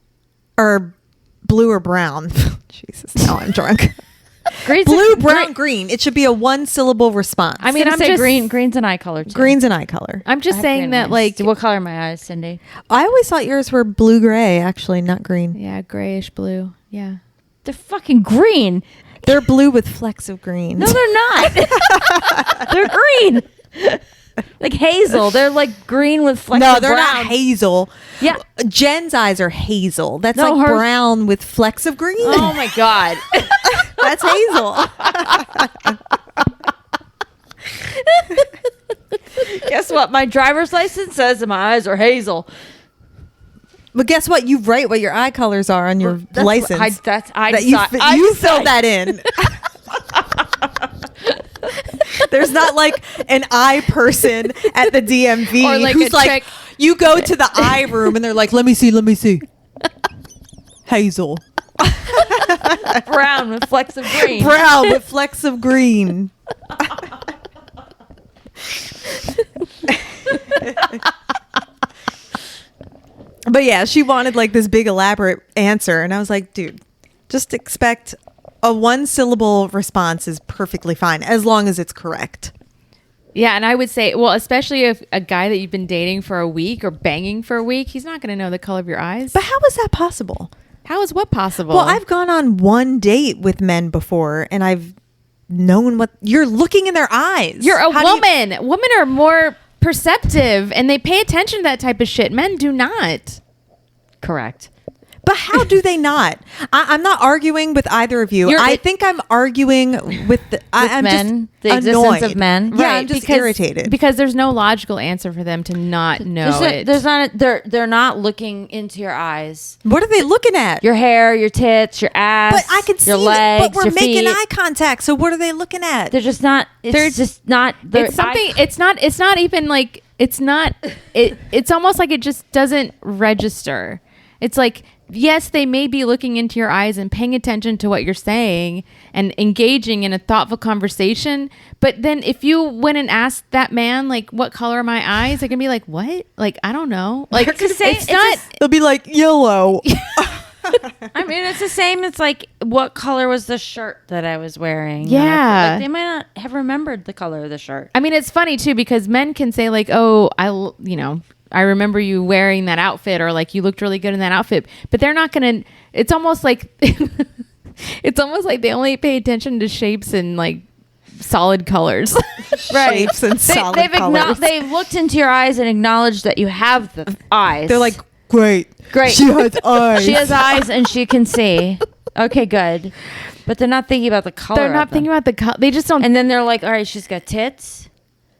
[SPEAKER 2] or blue or brown. Jesus, now I'm drunk. Blue, brown, green. It should be a one-syllable response.
[SPEAKER 3] I mean, I'm just green's an eye color too.
[SPEAKER 2] Green's an eye color.
[SPEAKER 4] I'm just saying that, like,
[SPEAKER 3] what color are my eyes, Cindy?
[SPEAKER 2] I always thought yours were blue-gray, actually, not green.
[SPEAKER 4] Yeah, grayish blue. Yeah,
[SPEAKER 3] they're fucking green.
[SPEAKER 2] They're blue with flecks of green.
[SPEAKER 3] No, they're not. They're green. Like hazel. They're like green with flecks of brown.
[SPEAKER 2] No, they're not hazel.
[SPEAKER 3] Yeah.
[SPEAKER 2] Jen's eyes are hazel. That's like brown with flecks of green.
[SPEAKER 3] Oh my God.
[SPEAKER 2] That's hazel.
[SPEAKER 3] Guess what? My driver's license says that my eyes are hazel.
[SPEAKER 2] But guess what? You write what your eye colors are on your license.
[SPEAKER 3] You
[SPEAKER 2] fill that in. There's not like an eye person at the DMV
[SPEAKER 4] or like
[SPEAKER 2] who's like, you go to the eye room and they're like, let me see. Hazel.
[SPEAKER 3] Brown with flecks of green.
[SPEAKER 2] Brown with flecks of green. But yeah, she wanted like this big elaborate answer. And I was like, dude, just expect a 1-syllable response is perfectly fine as long as it's correct.
[SPEAKER 4] Yeah, and I would say, well, especially if a guy that you've been dating for a week or banging for a week, he's not going to know the color of your eyes.
[SPEAKER 2] But how is that possible?
[SPEAKER 4] How is what possible?
[SPEAKER 2] Well, I've gone on one date with men before and I've known what you're looking in their eyes.
[SPEAKER 4] You're a woman. Women are more perceptive and they pay attention to that type of shit. Men do not.
[SPEAKER 3] Correct.
[SPEAKER 2] But how do they not? I'm not arguing with either of you. I think I'm arguing with I'm
[SPEAKER 3] men,
[SPEAKER 2] just
[SPEAKER 3] the existence
[SPEAKER 2] annoyed.
[SPEAKER 3] of men.
[SPEAKER 2] Yeah,
[SPEAKER 4] Right,
[SPEAKER 2] I'm just
[SPEAKER 4] because,
[SPEAKER 2] irritated.
[SPEAKER 4] because there's no logical answer for them to not know it.
[SPEAKER 3] There's not. They're not looking into your eyes.
[SPEAKER 2] What are they looking at?
[SPEAKER 3] Your hair, your tits, your ass.
[SPEAKER 2] But I can see
[SPEAKER 3] your
[SPEAKER 2] it.
[SPEAKER 3] legs,
[SPEAKER 2] But we're
[SPEAKER 3] your
[SPEAKER 2] making
[SPEAKER 3] feet.
[SPEAKER 2] eye contact. So what are they looking at?
[SPEAKER 3] They're just not.
[SPEAKER 4] They're
[SPEAKER 3] just not.
[SPEAKER 4] It's something. It's not even like. It's not. It's almost like it just doesn't register. It's like, yes, they may be looking into your eyes and paying attention to what you're saying and engaging in a thoughtful conversation. But then if you went and asked that man, like, what color are my eyes? They're going to be like, what? Like, I don't know. Like, it's not.
[SPEAKER 2] They'll be like yellow.
[SPEAKER 3] I mean, it's the same. It's like, what color was the shirt that I was wearing?
[SPEAKER 4] Yeah.
[SPEAKER 3] Like, they might not have remembered the color of the shirt.
[SPEAKER 4] I mean, it's funny too, because men can say like, oh, I remember you wearing that outfit, or like you looked really good in that outfit, but they're not going to, it's almost like they only pay attention to shapes and like solid colors.
[SPEAKER 3] Right.
[SPEAKER 2] Shapes and solid colors.
[SPEAKER 3] They've looked into your eyes and acknowledged that you have the eyes.
[SPEAKER 2] They're like, great. She has eyes.
[SPEAKER 3] She has eyes and she can see. Okay, good. But they're not thinking about the color.
[SPEAKER 4] They're not thinking about the color. They just don't.
[SPEAKER 3] And then they're like, all right, she's got tits.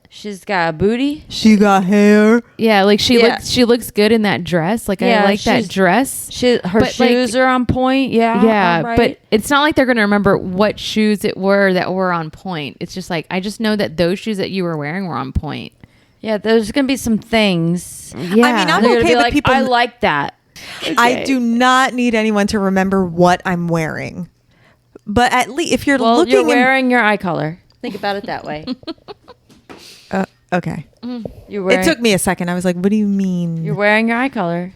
[SPEAKER 3] She's got a booty.
[SPEAKER 2] She got hair.
[SPEAKER 4] Yeah, like she looks good in that dress. Like, I like that dress.
[SPEAKER 3] Her shoes are on point. Yeah.
[SPEAKER 4] Yeah, but it's not like they're going to remember what shoes it were that were on point. It's just like, I just know that those shoes that you were wearing were on point.
[SPEAKER 3] Yeah, there's going to be some things.
[SPEAKER 4] Yeah.
[SPEAKER 2] I mean, I'm
[SPEAKER 3] They're gonna
[SPEAKER 2] okay
[SPEAKER 3] be
[SPEAKER 2] with
[SPEAKER 3] like,
[SPEAKER 2] people.
[SPEAKER 3] I like that.
[SPEAKER 2] I do not need anyone to remember what I'm wearing. But at least if you're looking,
[SPEAKER 3] you're wearing your eye color. Think about it that way.
[SPEAKER 2] Okay.
[SPEAKER 3] You're wearing,
[SPEAKER 2] It took me a second. I was like, what do you mean?
[SPEAKER 3] You're wearing your eye color.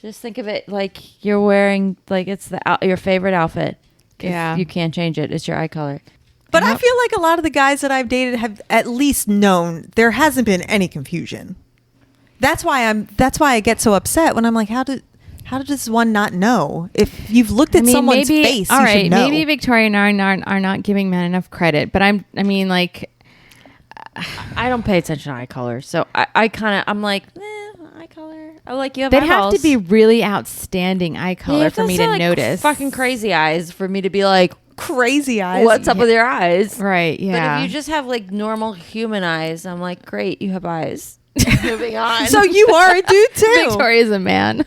[SPEAKER 3] Just think of it like you're wearing, like it's your favorite outfit.
[SPEAKER 4] Yeah.
[SPEAKER 3] You can't change it. It's your eye color.
[SPEAKER 2] But I feel like a lot of the guys that I've dated have at least known. There hasn't been any confusion. That's why I get so upset when I'm like, how does one not know? If you've looked at someone's face,
[SPEAKER 4] all
[SPEAKER 2] you
[SPEAKER 4] right,
[SPEAKER 2] should know.
[SPEAKER 4] maybe Victoria and I are not giving men enough credit. But
[SPEAKER 3] I don't pay attention to eye color, so I'm like, eye color. I like you have
[SPEAKER 4] they'd
[SPEAKER 3] eyeballs.
[SPEAKER 4] have to be really outstanding eye color for me to
[SPEAKER 3] like
[SPEAKER 4] notice.
[SPEAKER 3] Fucking crazy eyes for me to be like,
[SPEAKER 2] crazy eyes.
[SPEAKER 3] what's up with your eyes?
[SPEAKER 4] Right? Yeah.
[SPEAKER 3] But if you just have like normal human eyes, I'm like, great, you have eyes. Moving on.
[SPEAKER 2] So you are a dude too.
[SPEAKER 4] Victoria's a man.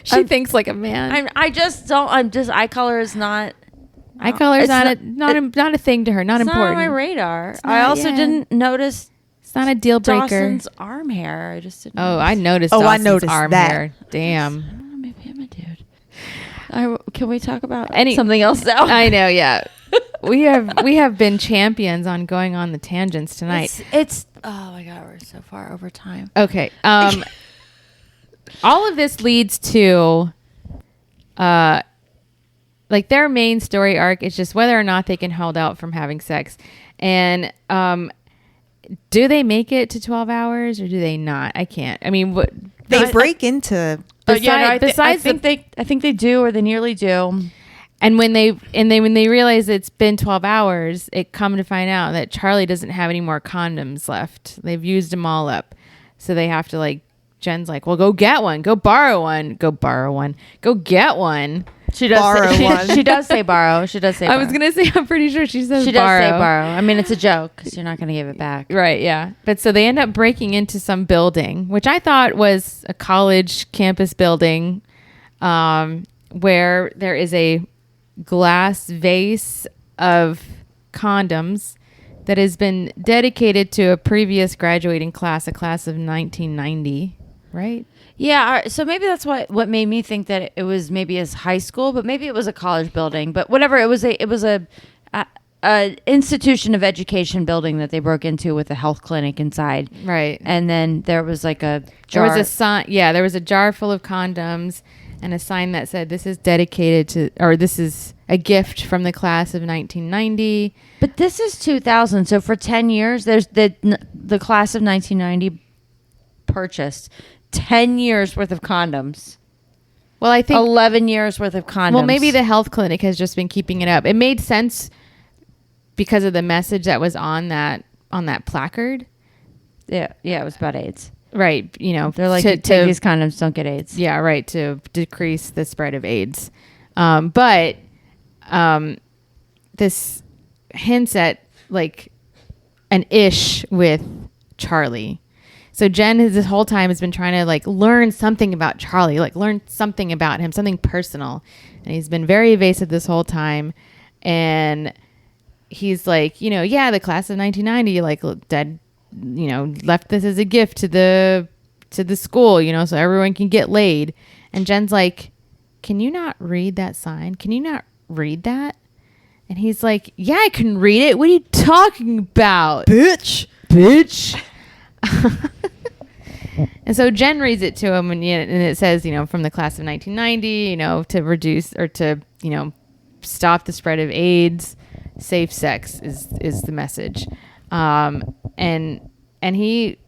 [SPEAKER 4] She thinks like a man.
[SPEAKER 3] I just don't. I'm just eye color is not.
[SPEAKER 4] Eye color is
[SPEAKER 3] it's
[SPEAKER 4] not a thing to her. Not
[SPEAKER 3] It's
[SPEAKER 4] important.
[SPEAKER 3] not on my radar.
[SPEAKER 4] Not-
[SPEAKER 3] I also
[SPEAKER 4] yeah.
[SPEAKER 3] didn't notice
[SPEAKER 4] It's not a deal breaker.
[SPEAKER 3] Dawson's arm hair. I just didn't.
[SPEAKER 4] Oh, I noticed.
[SPEAKER 2] Oh, I
[SPEAKER 4] Dawson's
[SPEAKER 2] noticed
[SPEAKER 4] arm
[SPEAKER 2] that.
[SPEAKER 4] hair. Damn.
[SPEAKER 3] I don't know, maybe I'm a dude. Can we talk about
[SPEAKER 4] Any-
[SPEAKER 3] something else now?
[SPEAKER 4] I know. Yeah. we have been champions on going on the tangents tonight.
[SPEAKER 3] It's oh my god, we're so far over time.
[SPEAKER 4] Okay. All of this leads to, like their main story arc is just whether or not they can hold out from having sex, and do they make it to 12 hours or do they not? I can't. I mean, what
[SPEAKER 2] They break into.
[SPEAKER 4] besides
[SPEAKER 3] I think they do, or they nearly do.
[SPEAKER 4] And when they realize it's been 12 hours, it come to find out that Charlie doesn't have any more condoms left. They've used them all up. So they have to like, Jen's like, well, go get one, go borrow one, go get one.
[SPEAKER 3] She does
[SPEAKER 2] Borrow one.
[SPEAKER 3] She does say borrow. She does say
[SPEAKER 4] I
[SPEAKER 3] borrow.
[SPEAKER 4] was going to say, I'm pretty sure she says
[SPEAKER 3] She
[SPEAKER 4] borrow.
[SPEAKER 3] does say borrow. I mean, it's a joke because you're not going to give it back.
[SPEAKER 4] Right, yeah. But so they end up breaking into some building, which I thought was a college campus building, where there is a glass vase of condoms that has been dedicated to a previous graduating class, a class of 1990, right?
[SPEAKER 3] Yeah, so maybe that's what made me think that it was maybe as high school, but maybe it was a college building. But whatever, it was a institution of education building that they broke into with a health clinic inside.
[SPEAKER 4] Right.
[SPEAKER 3] And then there was like a jar.
[SPEAKER 4] There was a sign. Yeah, there was a jar full of condoms and a sign that said, "This is dedicated to," or "This is a gift from the class of 1990."
[SPEAKER 3] But this is 2000. So for 10 years, there's the class of 1990 purchased 10 years worth of condoms.
[SPEAKER 4] Well, I think
[SPEAKER 3] 11 years worth of condoms.
[SPEAKER 4] Well, maybe the health clinic has just been keeping it up. It made sense because of the message that was on that placard.
[SPEAKER 3] Yeah, it was about AIDS.
[SPEAKER 4] Right. You know,
[SPEAKER 3] They're like, take these condoms, don't get AIDS.
[SPEAKER 4] Yeah, right. To decrease the spread of AIDS. But this hints at like an ish with Charlie. So Jen this whole time has been trying to like learn something about Charlie, like learn something about him, something personal. And he's been very evasive this whole time. And he's like, you know, yeah, the class of 1990, like dead, you know, left this as a gift to the school, you know, so everyone can get laid. And Jen's like, can you not read that sign? Can you not read that? And he's like, yeah, I can read it. What are you talking about?
[SPEAKER 2] Bitch.
[SPEAKER 4] And so Jen reads it to him, and it says, you know, from the class of 1990, you know, to reduce or to, you know, stop the spread of AIDS, safe sex is the message. And he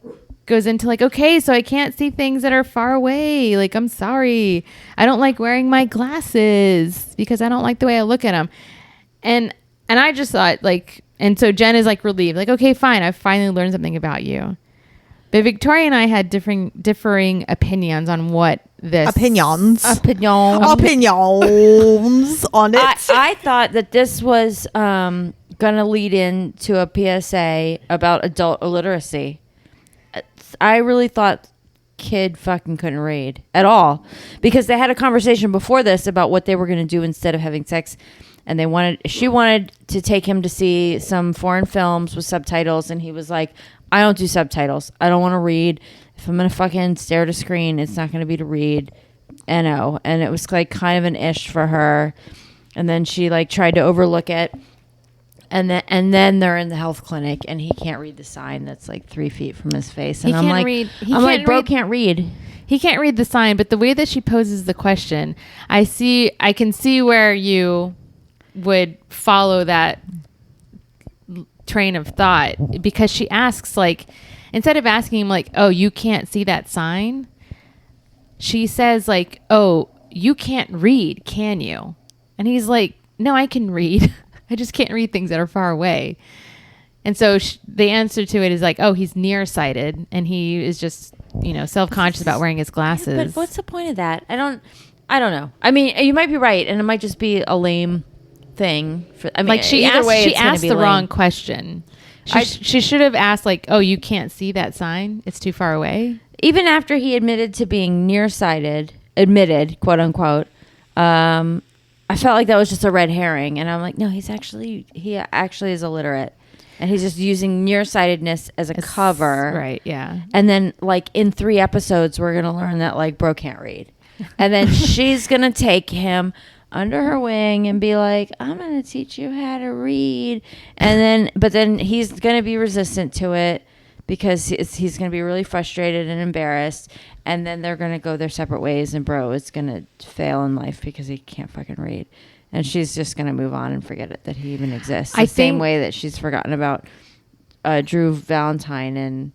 [SPEAKER 4] goes into like, okay, so I can't see things that are far away. Like, I'm sorry. I don't like wearing my glasses because I don't like the way I look at them. And I just thought like, and so Jen is like relieved, like, okay, fine. I've finally learned something about you. But Victoria and I had differing opinions on what this
[SPEAKER 2] Opinions on it.
[SPEAKER 3] I thought that this was going to lead into a PSA about adult illiteracy. I really thought kid fucking couldn't read at all, because they had a conversation before this about what they were going to do instead of having sex. And she wanted to take him to see some foreign films with subtitles. And he was like, I don't do subtitles. I don't want to read. If I'm going to fucking stare at a screen, it's not going to be to read. And it was like kind of an ish for her. And then she like tried to overlook it. And then they're in the health clinic and he can't read the sign that's like 3 feet from his face. And bro can't read.
[SPEAKER 4] He can't read the sign, but the way that she poses the question, I can see where you would follow that train of thought, because she asks, like, instead of asking him like, oh, you can't see that sign, she says like, oh, you can't read, can you? And he's like, no, I can read. I just can't read things that are far away. And so the answer to it is like, oh, he's nearsighted and he is just, you know, self-conscious about wearing his glasses.
[SPEAKER 3] But what's the point of that? I don't know. I mean, you might be right, and it might just be a lame thing.
[SPEAKER 4] She asked the wrong question. She should have asked like, oh, you can't see that sign, it's too far away.
[SPEAKER 3] Even after he admitted to being nearsighted, quote unquote, I felt like that was just a red herring, and I'm like, no, he actually is illiterate, and he's just using nearsightedness as a cover,
[SPEAKER 4] right? Yeah.
[SPEAKER 3] And then like in 3 episodes we're gonna learn that like bro can't read, and then she's gonna take him under her wing and be like, I'm going to teach you how to read. But then he's going to be resistant to it because he's going to be really frustrated and embarrassed. And then they're going to go their separate ways, and bro is going to fail in life because he can't fucking read. And she's just going to move on and forget it, that he even exists. The same way that she's forgotten about Drew Valentine and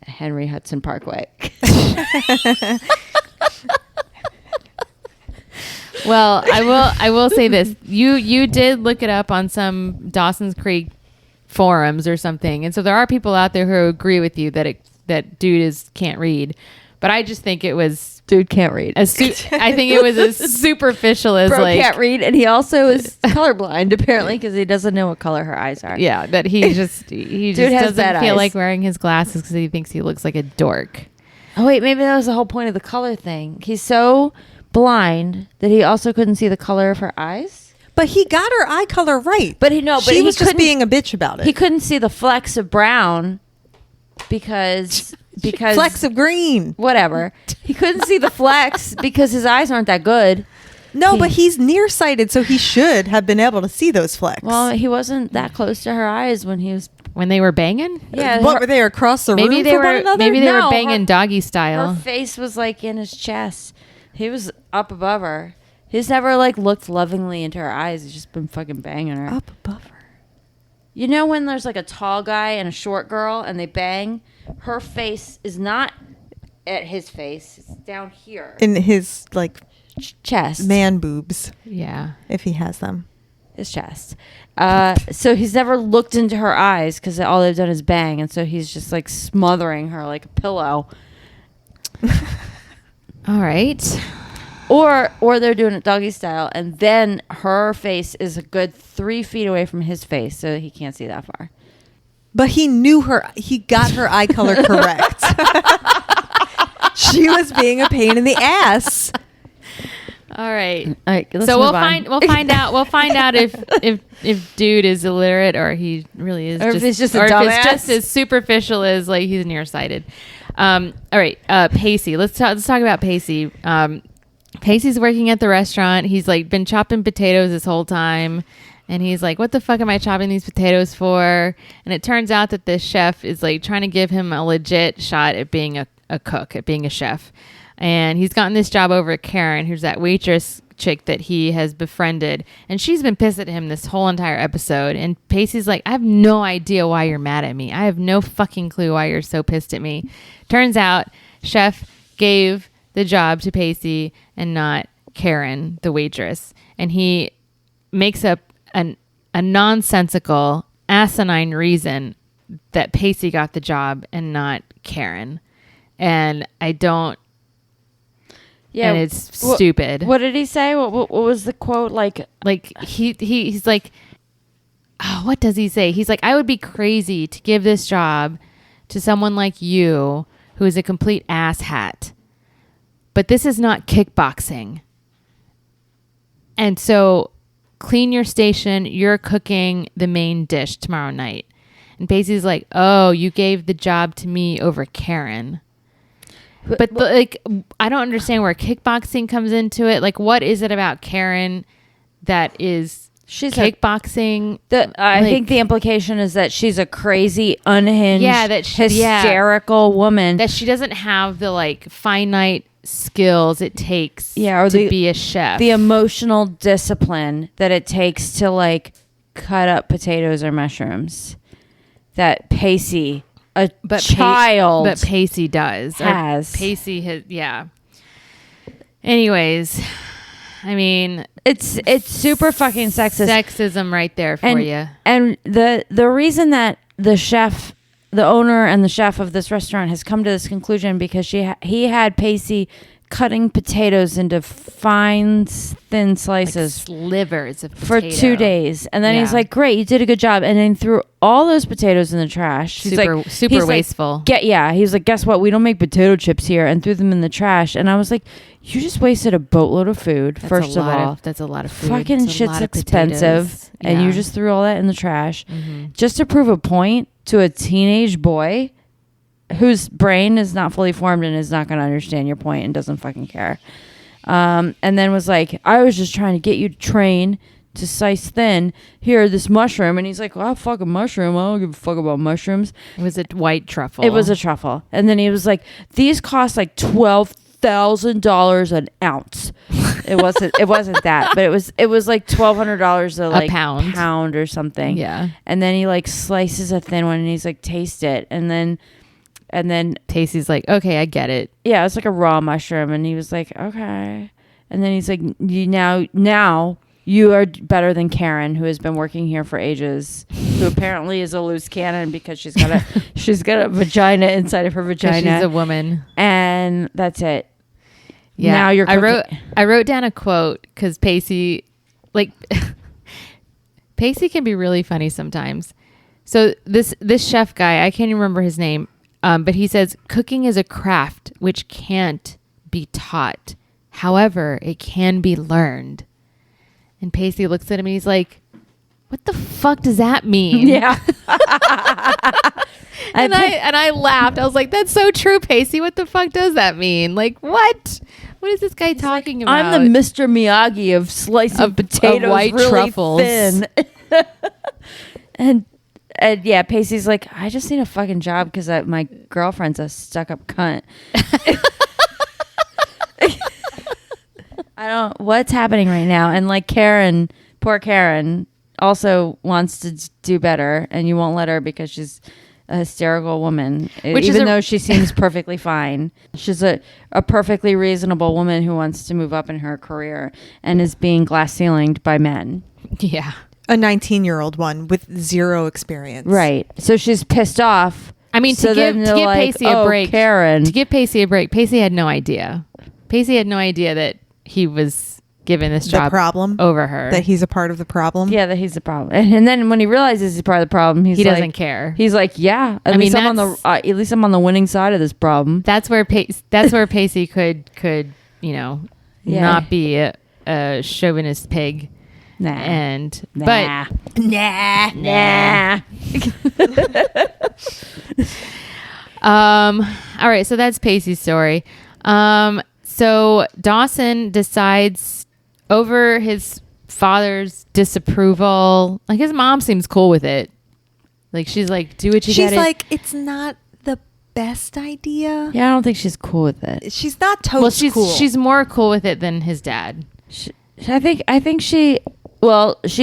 [SPEAKER 3] Henry Hudson Parkway.
[SPEAKER 4] Well, I will say this. You did look it up on some Dawson's Creek forums or something. And so there are people out there who agree with you that dude can't read. But I just think it was
[SPEAKER 3] dude can't read.
[SPEAKER 4] I think it was as superficial as
[SPEAKER 3] bro
[SPEAKER 4] like
[SPEAKER 3] can't read, and he also is colorblind apparently because he doesn't know what color her eyes are.
[SPEAKER 4] Yeah, that he just doesn't feel like wearing his glasses because he thinks he looks like a dork.
[SPEAKER 3] Oh wait, maybe that was the whole point of the color thing. He's so blind that he also couldn't see the color of her eyes.
[SPEAKER 2] But he got her eye color right.
[SPEAKER 3] She
[SPEAKER 2] was just being a bitch about it.
[SPEAKER 3] He couldn't see the flecks of brown because
[SPEAKER 2] flecks of green.
[SPEAKER 3] Whatever. He couldn't see the flecks because his eyes aren't that good.
[SPEAKER 2] No, but he's nearsighted, so he should have been able to see those flecks.
[SPEAKER 3] Well, he wasn't that close to her eyes when he was.
[SPEAKER 4] When they were banging?
[SPEAKER 3] Yeah.
[SPEAKER 2] What, were they across the room
[SPEAKER 4] Maybe they
[SPEAKER 2] from one
[SPEAKER 4] were.
[SPEAKER 2] another?
[SPEAKER 4] Maybe they were
[SPEAKER 3] No,
[SPEAKER 4] banging doggy
[SPEAKER 3] Her
[SPEAKER 4] style.
[SPEAKER 3] face was like in his chest. He was up above her. He's never like looked lovingly into her eyes. He's just been fucking banging her.
[SPEAKER 2] Up above her.
[SPEAKER 3] You know when there's like a tall guy and a short girl and they bang? Her face is not at his face. It's down here.
[SPEAKER 2] In his, like,
[SPEAKER 3] Chest.
[SPEAKER 2] man boobs,
[SPEAKER 4] Yeah.
[SPEAKER 2] if he has them.
[SPEAKER 3] His chest. So he's never looked into her eyes because all they've done is bang. And so he's just like smothering her like a pillow.
[SPEAKER 4] All right.
[SPEAKER 3] Or they're doing it doggy style, and then her face is a good 3 feet away from his face, so he can't see that far.
[SPEAKER 2] But he knew her. He got her eye color correct. She was being a pain in the ass.
[SPEAKER 4] All right.
[SPEAKER 3] All right, let's
[SPEAKER 4] So
[SPEAKER 3] move
[SPEAKER 4] we'll
[SPEAKER 3] on.
[SPEAKER 4] find out if dude is illiterate or he really is,
[SPEAKER 3] Or if
[SPEAKER 4] just,
[SPEAKER 3] he's just a
[SPEAKER 4] or if
[SPEAKER 3] dumbass.
[SPEAKER 4] it's just as superficial as like he's nearsighted. All right. Pacey. Let's talk about Pacey. Pacey's working at the restaurant. He's like been chopping potatoes this whole time. And he's like, what the fuck am I chopping these potatoes for? And it turns out that this chef is like trying to give him a legit shot at being a cook, at being a chef. And he's gotten this job over at Karen, who's that waitress chick that he has befriended. And she's been pissed at him this whole entire episode. And Pacey's like, I have no idea why you're mad at me. I have no fucking clue why you're so pissed at me. Turns out, chef gave the job to Pacey and not Karen, the waitress. And he makes up a nonsensical, asinine reason that Pacey got the job and not Karen. And I don't...
[SPEAKER 3] Yeah,
[SPEAKER 4] and it's stupid.
[SPEAKER 3] What did he say? What was the quote? Like
[SPEAKER 4] he's like, oh, what does he say? He's like, I would be crazy to give this job to someone like you who is a complete asshat. But this is not kickboxing. And so clean your station. You're cooking the main dish tomorrow night. And Pacey's like, oh, you gave the job to me over Karen. But like, I don't understand where kickboxing comes into it. Like, what is it about Karen that is kickboxing?
[SPEAKER 3] I think the implication is that she's a crazy, unhinged, hysterical woman.
[SPEAKER 4] That she doesn't have the like finite skills it takes to be a chef.
[SPEAKER 3] The emotional discipline that it takes to like cut up potatoes or mushrooms. That Pacey... but
[SPEAKER 4] Pacey does. Pacey has, yeah. Anyways, I mean,
[SPEAKER 3] it's super fucking sexist.
[SPEAKER 4] Sexism right there for you.
[SPEAKER 3] And the reason that the chef, the owner and the chef of this restaurant has come to this conclusion because he had Pacey cutting potatoes into fine, thin slices,
[SPEAKER 4] like slivers of
[SPEAKER 3] for
[SPEAKER 4] potato.
[SPEAKER 3] 2 days, and then he's like, "Great, you did a good job," and then threw all those potatoes in the trash.
[SPEAKER 4] Super wasteful.
[SPEAKER 3] He was like, "Guess what? We don't make potato chips here," and threw them in the trash. And I was like, "You just wasted a boatload of food. First of all,
[SPEAKER 4] that's a lot of food.
[SPEAKER 3] Fucking shit's expensive, and you just threw all that in the trash just to prove a point to a teenage boy." Whose brain is not fully formed and is not going to understand your point and doesn't fucking care. And then was like, I was just trying to get you to train to slice thin. Here, this mushroom. And he's like, well, fuck a mushroom. I don't give a fuck about mushrooms.
[SPEAKER 4] It was a white truffle.
[SPEAKER 3] It was a truffle. And then he was like, these cost like $12,000 an ounce. It wasn't that, but it was like $1,200 a pound or something.
[SPEAKER 4] Yeah.
[SPEAKER 3] And then he like slices a thin one and he's like, taste it. And then
[SPEAKER 4] Pacey's like, okay, I get it.
[SPEAKER 3] Yeah, it's like a raw mushroom. And he was like, okay. And then he's like, now you are better than Karen, who has been working here for ages, who apparently is a loose cannon because she's got a vagina inside of her vagina.
[SPEAKER 4] She's a woman.
[SPEAKER 3] And that's it.
[SPEAKER 4] Yeah.
[SPEAKER 3] Now you're cooking.
[SPEAKER 4] I wrote down a quote because Pacey can be really funny sometimes. So this chef guy, I can't even remember his name. But he says, cooking is a craft which can't be taught. However, it can be learned. And Pacey looks at him and he's like, what the fuck does that mean?
[SPEAKER 3] Yeah.
[SPEAKER 4] and I laughed. I was like, that's so true, Pacey. What the fuck does that mean? Like, what? What is this guy talking about?
[SPEAKER 3] I'm the Mr. Miyagi of slicing potatoes
[SPEAKER 4] of white
[SPEAKER 3] really
[SPEAKER 4] truffles.
[SPEAKER 3] thin. and yeah, Pacey's like, I just need a fucking job because my girlfriend's a stuck-up cunt. What's happening right now? And like Karen, poor Karen, also wants to do better, and you won't let her because she's a hysterical woman, even though she seems perfectly fine. She's a perfectly reasonable woman who wants to move up in her career and is being glass-ceilinged by men.
[SPEAKER 4] Yeah.
[SPEAKER 2] A 19-year-old one with zero experience.
[SPEAKER 3] Right. So she's pissed off.
[SPEAKER 4] I mean,
[SPEAKER 3] So
[SPEAKER 4] to give
[SPEAKER 3] then they're like,
[SPEAKER 4] Pacey a
[SPEAKER 3] "Oh,
[SPEAKER 4] break.
[SPEAKER 3] Karen."
[SPEAKER 4] To give Pacey a break, Pacey had no idea. Pacey had no idea that he was given this
[SPEAKER 2] The
[SPEAKER 4] job
[SPEAKER 2] problem
[SPEAKER 4] over her.
[SPEAKER 2] that he's a part of the problem.
[SPEAKER 3] Yeah, that he's the problem. And then when he realizes he's part of the problem,
[SPEAKER 4] he doesn't care.
[SPEAKER 3] He's like, yeah, at least I'm on the winning side of this problem.
[SPEAKER 4] That's where Pacey could not be a chauvinist pig.
[SPEAKER 3] Nah.
[SPEAKER 4] But all right, so that's Pacey's story. So Dawson decides over his father's disapproval. Like, his mom seems cool with it. Like, she's like, do what you gotta.
[SPEAKER 2] She's like, it's not the best idea.
[SPEAKER 3] Yeah, I don't think she's cool with it.
[SPEAKER 2] She's not totally cool.
[SPEAKER 4] She's more cool with it than his dad.
[SPEAKER 3] I think she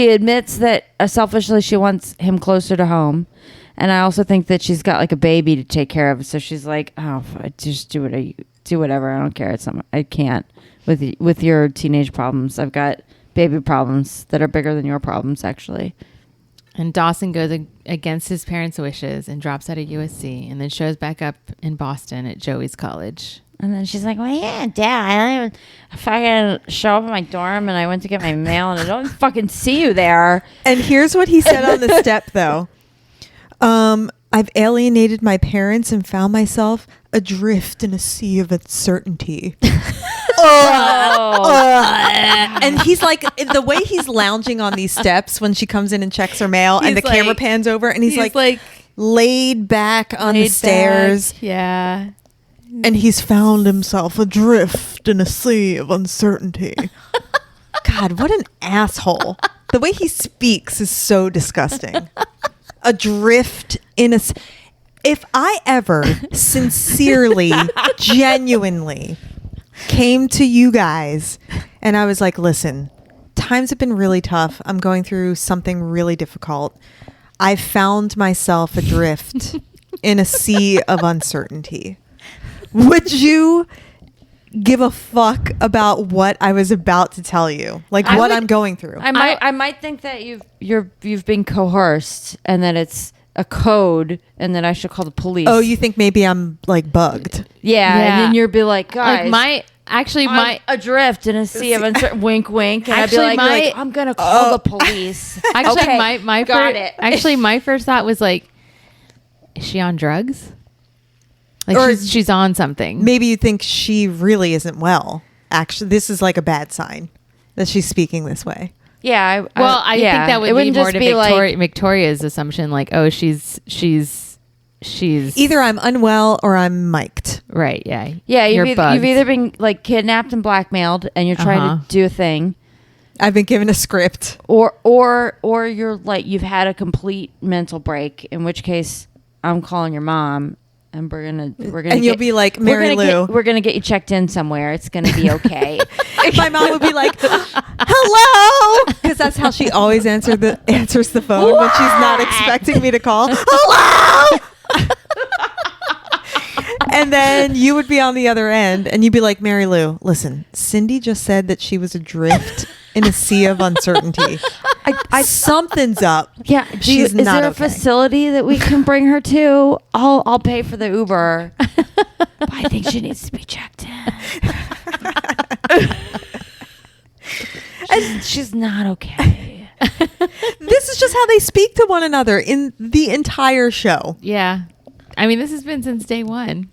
[SPEAKER 3] admits that selfishly she wants him closer to home. And I also think that she's got like a baby to take care of. So she's like, oh, just do whatever. I don't care. I can't with your teenage problems. I've got baby problems that are bigger than your problems, actually.
[SPEAKER 4] And Dawson goes against his parents' wishes and drops out of USC and then shows back up in Boston at Joey's college.
[SPEAKER 3] And then she's like, well, yeah, Dad, I don't even fucking show up at my dorm and I went to get my mail and I don't fucking see you there.
[SPEAKER 2] And here's what he said on the step, though. I've alienated my parents and found myself adrift in a sea of uncertainty. And he's like, the way he's lounging on these steps when she comes in and checks her mail and the camera pans over and he's like laid back on the stairs.
[SPEAKER 4] Yeah.
[SPEAKER 2] And he's found himself adrift in a sea of uncertainty. God, what an asshole. The way he speaks is so disgusting. Adrift in a... If I ever sincerely, genuinely came to you guys and I was like, listen, times have been really tough. I'm going through something really difficult. I found myself adrift in a sea of uncertainty. Would you give a fuck about what I was about to tell you? Like what I'm going through?
[SPEAKER 3] I might think that you've been coerced and that it's a code and that I should call the police.
[SPEAKER 2] Oh, you think maybe I'm like bugged?
[SPEAKER 3] Yeah. And then you'll be like, guys,
[SPEAKER 4] like
[SPEAKER 3] I'm adrift in a sea of uncertain wink wink. And
[SPEAKER 4] Actually,
[SPEAKER 3] I'd be like, I'm gonna call the police.
[SPEAKER 4] Actually,
[SPEAKER 3] okay,
[SPEAKER 4] my first thought was like, is she on drugs? Like,
[SPEAKER 2] Or
[SPEAKER 4] she's on something.
[SPEAKER 2] Maybe you think she really isn't well. Actually, this is like a bad sign that she's speaking this way.
[SPEAKER 3] Yeah.
[SPEAKER 4] I think that would lead more to
[SPEAKER 3] like,
[SPEAKER 4] Victoria's assumption, like, oh, she's
[SPEAKER 2] Either I'm unwell or I'm mic'd.
[SPEAKER 4] Right. Yeah.
[SPEAKER 3] Yeah.
[SPEAKER 4] You've
[SPEAKER 3] either been like kidnapped and blackmailed, and you're trying to do a thing,
[SPEAKER 2] I've been given a script,
[SPEAKER 3] or you're like you've had a complete mental break. In which case, I'm calling your mom. And we're gonna
[SPEAKER 2] and you'll be like, Mary Lou,
[SPEAKER 3] we're gonna get you checked in somewhere. It's gonna be okay.
[SPEAKER 2] My mom would be like, hello, because that's how she always answers the phone when she's not expecting me to call. Hello. And then you would be on the other end and you'd be like, Mary Lou, listen, Cindy just said that she was adrift in a sea of uncertainty. Something's up.
[SPEAKER 3] Yeah. Is there a facility that we can bring her to? I'll pay for the Uber. But I think she needs to be checked in. She's not okay.
[SPEAKER 2] This is just how they speak to one another in the entire show.
[SPEAKER 4] Yeah. I mean, this has been since day one.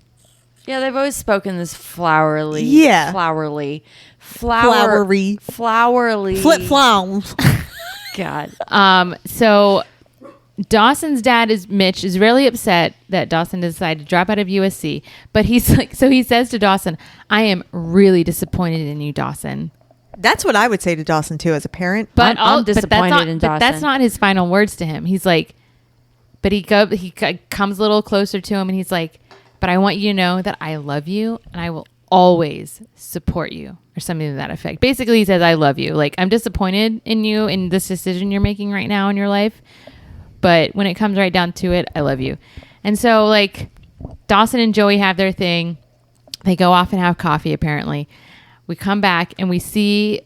[SPEAKER 3] Yeah, they've always spoken this flowery.
[SPEAKER 2] Yeah.
[SPEAKER 3] Flowery.
[SPEAKER 2] Flip flowers.
[SPEAKER 3] God.
[SPEAKER 4] So Dawson's dad is Mitch is really upset that Dawson decided to drop out of USC, but he's like, so he says to Dawson, "I am really disappointed in you, Dawson."
[SPEAKER 2] That's what I would say to Dawson too, as a parent.
[SPEAKER 4] But
[SPEAKER 3] I'm disappointed in
[SPEAKER 4] But that's
[SPEAKER 3] Dawson.
[SPEAKER 4] not his final words to him. He's like, but he comes a little closer to him, and he's like, "But I want you to know that I love you, and I will always support you," or something to that effect. Basically, he says, "I love you. Like, I'm disappointed in you in this decision you're making right now in your life, but when it comes right down to it, I love you." And so, like, Dawson and Joey have their thing. They go off and have coffee. Apparently, we come back and we see.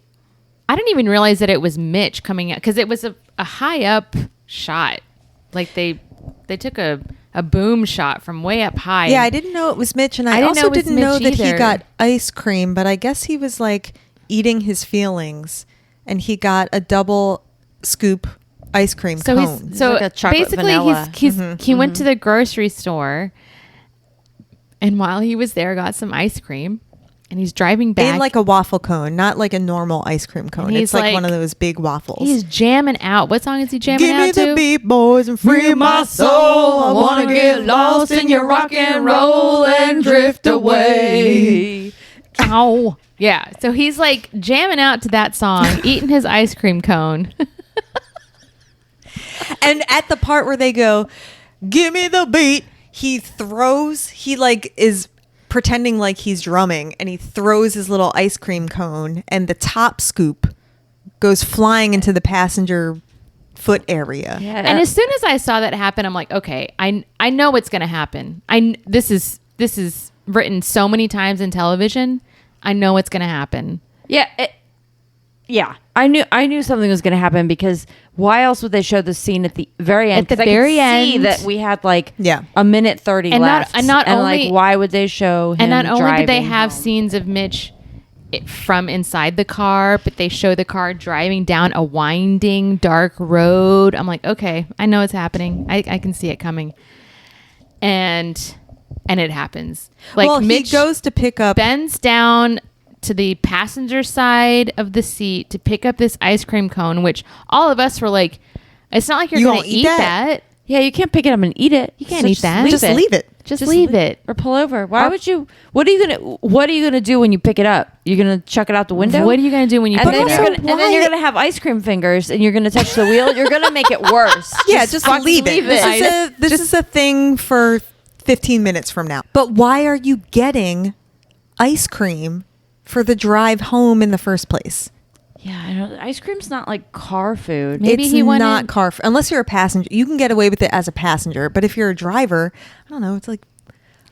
[SPEAKER 4] I didn't even realize that it was Mitch coming out because it was a high up shot. Like they took a boom shot from way up high.
[SPEAKER 2] Yeah, I didn't know it was Mitch, and I
[SPEAKER 4] didn't
[SPEAKER 2] also
[SPEAKER 4] know it was
[SPEAKER 2] didn't know
[SPEAKER 4] Mitch
[SPEAKER 2] that he
[SPEAKER 4] either.
[SPEAKER 2] got ice cream, but I guess he was like eating his feelings, and he got a double scoop ice cream
[SPEAKER 4] So
[SPEAKER 2] cone.
[SPEAKER 4] he's so
[SPEAKER 3] like a chocolate
[SPEAKER 4] basically
[SPEAKER 3] vanilla.
[SPEAKER 4] he went to the grocery store, and while he was there, got some ice cream, and he's driving back
[SPEAKER 2] in like a waffle cone, not like a normal ice cream cone.
[SPEAKER 4] he's
[SPEAKER 2] It's like
[SPEAKER 4] like-
[SPEAKER 2] one of those big waffles.
[SPEAKER 4] He's jamming out. What song is he jamming
[SPEAKER 2] Give me
[SPEAKER 4] out
[SPEAKER 2] the
[SPEAKER 4] to?
[SPEAKER 2] beat, boys, and free my soul. I wanna get lost in your rock and roll and drift away.
[SPEAKER 4] Ow. Yeah. So he's like jamming out to that song, eating his ice cream cone.
[SPEAKER 2] And at the part where they go, "Give me the beat," he like is pretending like he's drumming, and he throws his little ice cream cone, and the top scoop goes flying into the passenger foot area.
[SPEAKER 3] Yeah,
[SPEAKER 4] And as soon as I saw that happen, I'm like, okay, I know what's going to happen. This is written so many times in television. I know what's going to happen.
[SPEAKER 3] yeah, yeah. I knew something was going to happen because why else would they show the scene at the very end?
[SPEAKER 4] At the
[SPEAKER 3] 'Cause I could
[SPEAKER 4] very
[SPEAKER 3] see
[SPEAKER 4] end.
[SPEAKER 3] that we had like
[SPEAKER 2] Yeah.
[SPEAKER 3] a minute 30
[SPEAKER 4] And not-
[SPEAKER 3] left,
[SPEAKER 4] and not only-
[SPEAKER 3] like why would they show him?
[SPEAKER 4] And not only did they
[SPEAKER 3] driving
[SPEAKER 4] have
[SPEAKER 3] home?
[SPEAKER 4] scenes of Mitch from inside the car, but they show the car driving down a winding, dark road. I'm like, okay, I know it's happening. I can see it coming. And it happens. Like
[SPEAKER 2] well,
[SPEAKER 4] Mitch
[SPEAKER 2] he goes to pick up.
[SPEAKER 4] bends down to the passenger side of the seat to pick up this ice cream cone, which all of us were like, it's not like you're
[SPEAKER 2] You
[SPEAKER 4] going
[SPEAKER 2] won't
[SPEAKER 4] to
[SPEAKER 2] eat
[SPEAKER 4] eat
[SPEAKER 2] that?
[SPEAKER 4] that.
[SPEAKER 3] Yeah, you can't pick it up and eat it.
[SPEAKER 4] You can't eat that.
[SPEAKER 2] Just leave it.
[SPEAKER 4] Just leave it.
[SPEAKER 3] or pull over. Why would you? What are you gonna do when you pick it up? You're gonna chuck it out the window.
[SPEAKER 4] What are you going to do when you
[SPEAKER 3] And
[SPEAKER 4] pick
[SPEAKER 3] then,
[SPEAKER 4] it
[SPEAKER 3] you're
[SPEAKER 4] up?
[SPEAKER 3] gonna, and then you're gonna have ice cream fingers, and you're gonna touch the wheel. You're gonna make it worse.
[SPEAKER 2] Yeah, just
[SPEAKER 3] fucking
[SPEAKER 2] leave it. This is a thing for 15 minutes from now. But why are you getting ice cream for the drive home in the first place?
[SPEAKER 3] Yeah, I know. Ice cream's not like car food.
[SPEAKER 4] Maybe
[SPEAKER 2] It's
[SPEAKER 4] he wanted-
[SPEAKER 2] not car unless you're a passenger. You can get away with it as a passenger, but if you're a driver, I don't know. It's like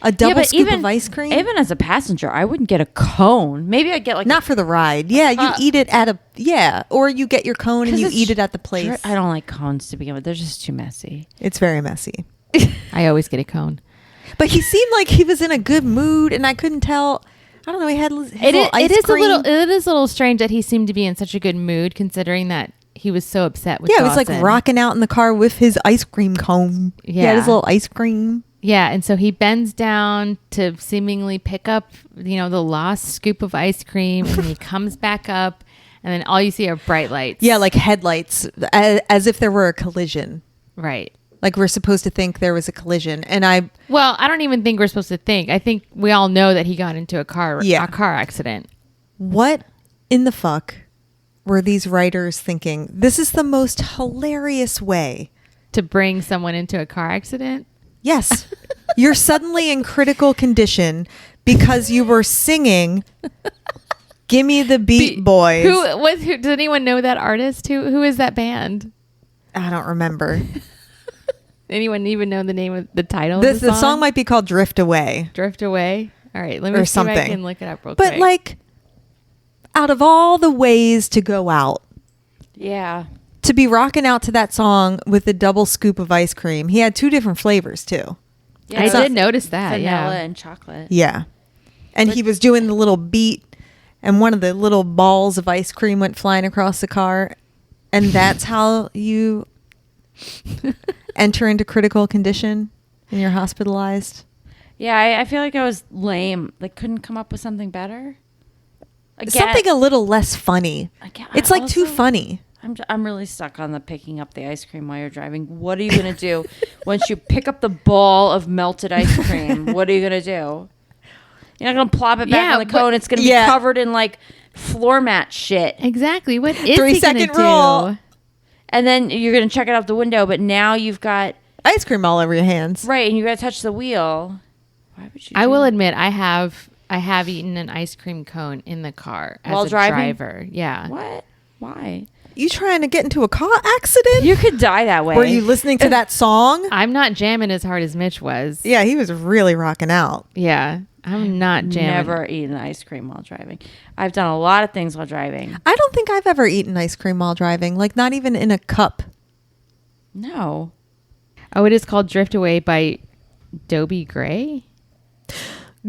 [SPEAKER 2] a double
[SPEAKER 3] but
[SPEAKER 2] scoop of ice cream.
[SPEAKER 3] Even as a passenger, I wouldn't get a cone. Maybe I'd get like
[SPEAKER 2] Not for the ride. Yeah, you eat it at or you get your cone and
[SPEAKER 3] 'cause
[SPEAKER 2] you
[SPEAKER 3] it's
[SPEAKER 2] eat it at the place.
[SPEAKER 3] I don't like cones to begin with. They're just too messy.
[SPEAKER 2] It's very messy.
[SPEAKER 4] I always get a cone.
[SPEAKER 2] But he seemed like he was in a good mood, and I couldn't tell. I don't know. He had his little ice cream.
[SPEAKER 4] It is a little strange that he seemed to be in such a good mood, considering that he was so upset with.
[SPEAKER 2] Yeah, he was like
[SPEAKER 4] Dawson.
[SPEAKER 2] rocking out in the car with his ice cream cone. He had his
[SPEAKER 4] Yeah.
[SPEAKER 2] little ice cream.
[SPEAKER 4] Yeah, and so he bends down to seemingly pick up, the lost scoop of ice cream, and he comes back up, and then all you see are bright lights.
[SPEAKER 2] Yeah, like headlights, as if there were a collision.
[SPEAKER 4] Right.
[SPEAKER 2] Like we're supposed to think there was a collision, and
[SPEAKER 4] Well, I don't even think we're supposed to think. I think we all know that he got into a car accident.
[SPEAKER 2] what in the fuck were these writers thinking? This is the most hilarious way.
[SPEAKER 4] To bring someone into a car accident.
[SPEAKER 2] Yes, you're suddenly in critical condition because you were singing "Gimme the Beat Boys."
[SPEAKER 4] Who does anyone know that artist? Who is that band?
[SPEAKER 2] I don't remember.
[SPEAKER 4] Anyone even know the name of the title?
[SPEAKER 2] The
[SPEAKER 4] of the
[SPEAKER 2] song might be called "Drift Away"
[SPEAKER 4] Drift Away. All right, let me
[SPEAKER 2] or
[SPEAKER 4] see if I
[SPEAKER 2] something.
[SPEAKER 4] can look it up real
[SPEAKER 2] But
[SPEAKER 4] quick.
[SPEAKER 2] like, out of all the ways to go out,
[SPEAKER 3] Yeah.
[SPEAKER 2] to be rocking out to that song with a double scoop of ice cream, he had two different flavors too.
[SPEAKER 4] I
[SPEAKER 3] Yeah.
[SPEAKER 4] did notice that.
[SPEAKER 3] Vanilla
[SPEAKER 4] Yeah.
[SPEAKER 3] and chocolate.
[SPEAKER 2] Yeah, and he was doing the little beat, and one of the little balls of ice cream went flying across the car, and that's how you enter into critical condition and you're hospitalized.
[SPEAKER 3] Yeah, I feel like I was lame. Like, couldn't come up with something better. Again,
[SPEAKER 2] Something a little less funny.
[SPEAKER 3] Again,
[SPEAKER 2] It's like too
[SPEAKER 3] also-
[SPEAKER 2] funny.
[SPEAKER 3] I'm really stuck on the picking up the ice cream while you're driving. What are you gonna do once you pick up the ball of melted ice cream? What are you gonna do? You're not gonna plop it back on the cone. It's gonna be covered in like floor mat shit.
[SPEAKER 1] Exactly. What is
[SPEAKER 2] 3
[SPEAKER 1] he
[SPEAKER 2] second
[SPEAKER 1] gonna
[SPEAKER 2] rule.
[SPEAKER 1] do?
[SPEAKER 3] And then you're gonna check it out the window, but now you've got
[SPEAKER 2] ice cream all over your hands.
[SPEAKER 3] right, and you gotta touch the wheel. Why would you?
[SPEAKER 4] I will admit, I have eaten an ice cream cone in the car as
[SPEAKER 3] While
[SPEAKER 4] a
[SPEAKER 3] driving?
[SPEAKER 4] driver. Yeah.
[SPEAKER 3] What? Why?
[SPEAKER 2] You trying to get into a car accident?
[SPEAKER 3] You could die that way.
[SPEAKER 2] Were you listening to that song?
[SPEAKER 4] I'm not jamming as hard as Mitch was.
[SPEAKER 2] Yeah, he was really rocking out.
[SPEAKER 4] Yeah. I'm not jamming.
[SPEAKER 3] Never eaten ice cream while driving. I've done a lot of things while driving.
[SPEAKER 2] I don't think I've ever eaten ice cream while driving. Like, not even in a cup.
[SPEAKER 3] No.
[SPEAKER 4] Oh, it is called Drift Away by Dobie Gray.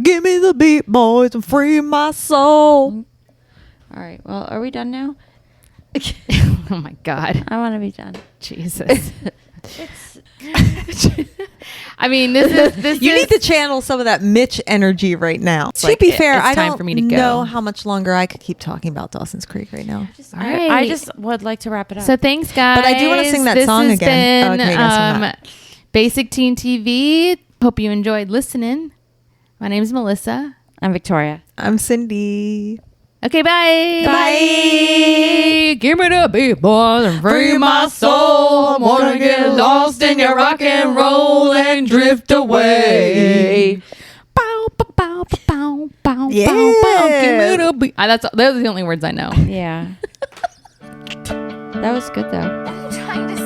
[SPEAKER 2] Give me the beat, boys, and free my soul.
[SPEAKER 3] All right. Well, are we done now?
[SPEAKER 4] Oh my God.
[SPEAKER 3] I want to be done.
[SPEAKER 4] Jesus. I mean, this
[SPEAKER 2] You
[SPEAKER 4] is,
[SPEAKER 2] need to channel some of that Mitch energy right now. To
[SPEAKER 4] like,
[SPEAKER 2] be fair,
[SPEAKER 4] it's
[SPEAKER 2] I
[SPEAKER 4] time
[SPEAKER 2] don't
[SPEAKER 4] for me to go.
[SPEAKER 2] know how much longer I could keep talking about Dawson's Creek right now.
[SPEAKER 4] All right.
[SPEAKER 3] I just would like to wrap it up.
[SPEAKER 4] So thanks, guys.
[SPEAKER 2] But I do wanna sing that
[SPEAKER 4] This
[SPEAKER 2] song
[SPEAKER 4] has
[SPEAKER 2] again.
[SPEAKER 4] Been,
[SPEAKER 2] Okay, you guys sing that.
[SPEAKER 4] Basic Teen TV. Hope you enjoyed listening. My name is Melissa.
[SPEAKER 3] I'm Victoria.
[SPEAKER 2] I'm Cindy.
[SPEAKER 4] Okay, bye.
[SPEAKER 2] Bye.
[SPEAKER 4] Give me the beat, boys, and free my soul. I wanna get lost in your rock and roll and drift away. Bow, bow, bow, bow, bow,
[SPEAKER 2] Yeah.
[SPEAKER 4] bow, bow. Give me the beat. Those are the only words I know.
[SPEAKER 3] Yeah. That was good though.
[SPEAKER 5] I'm trying to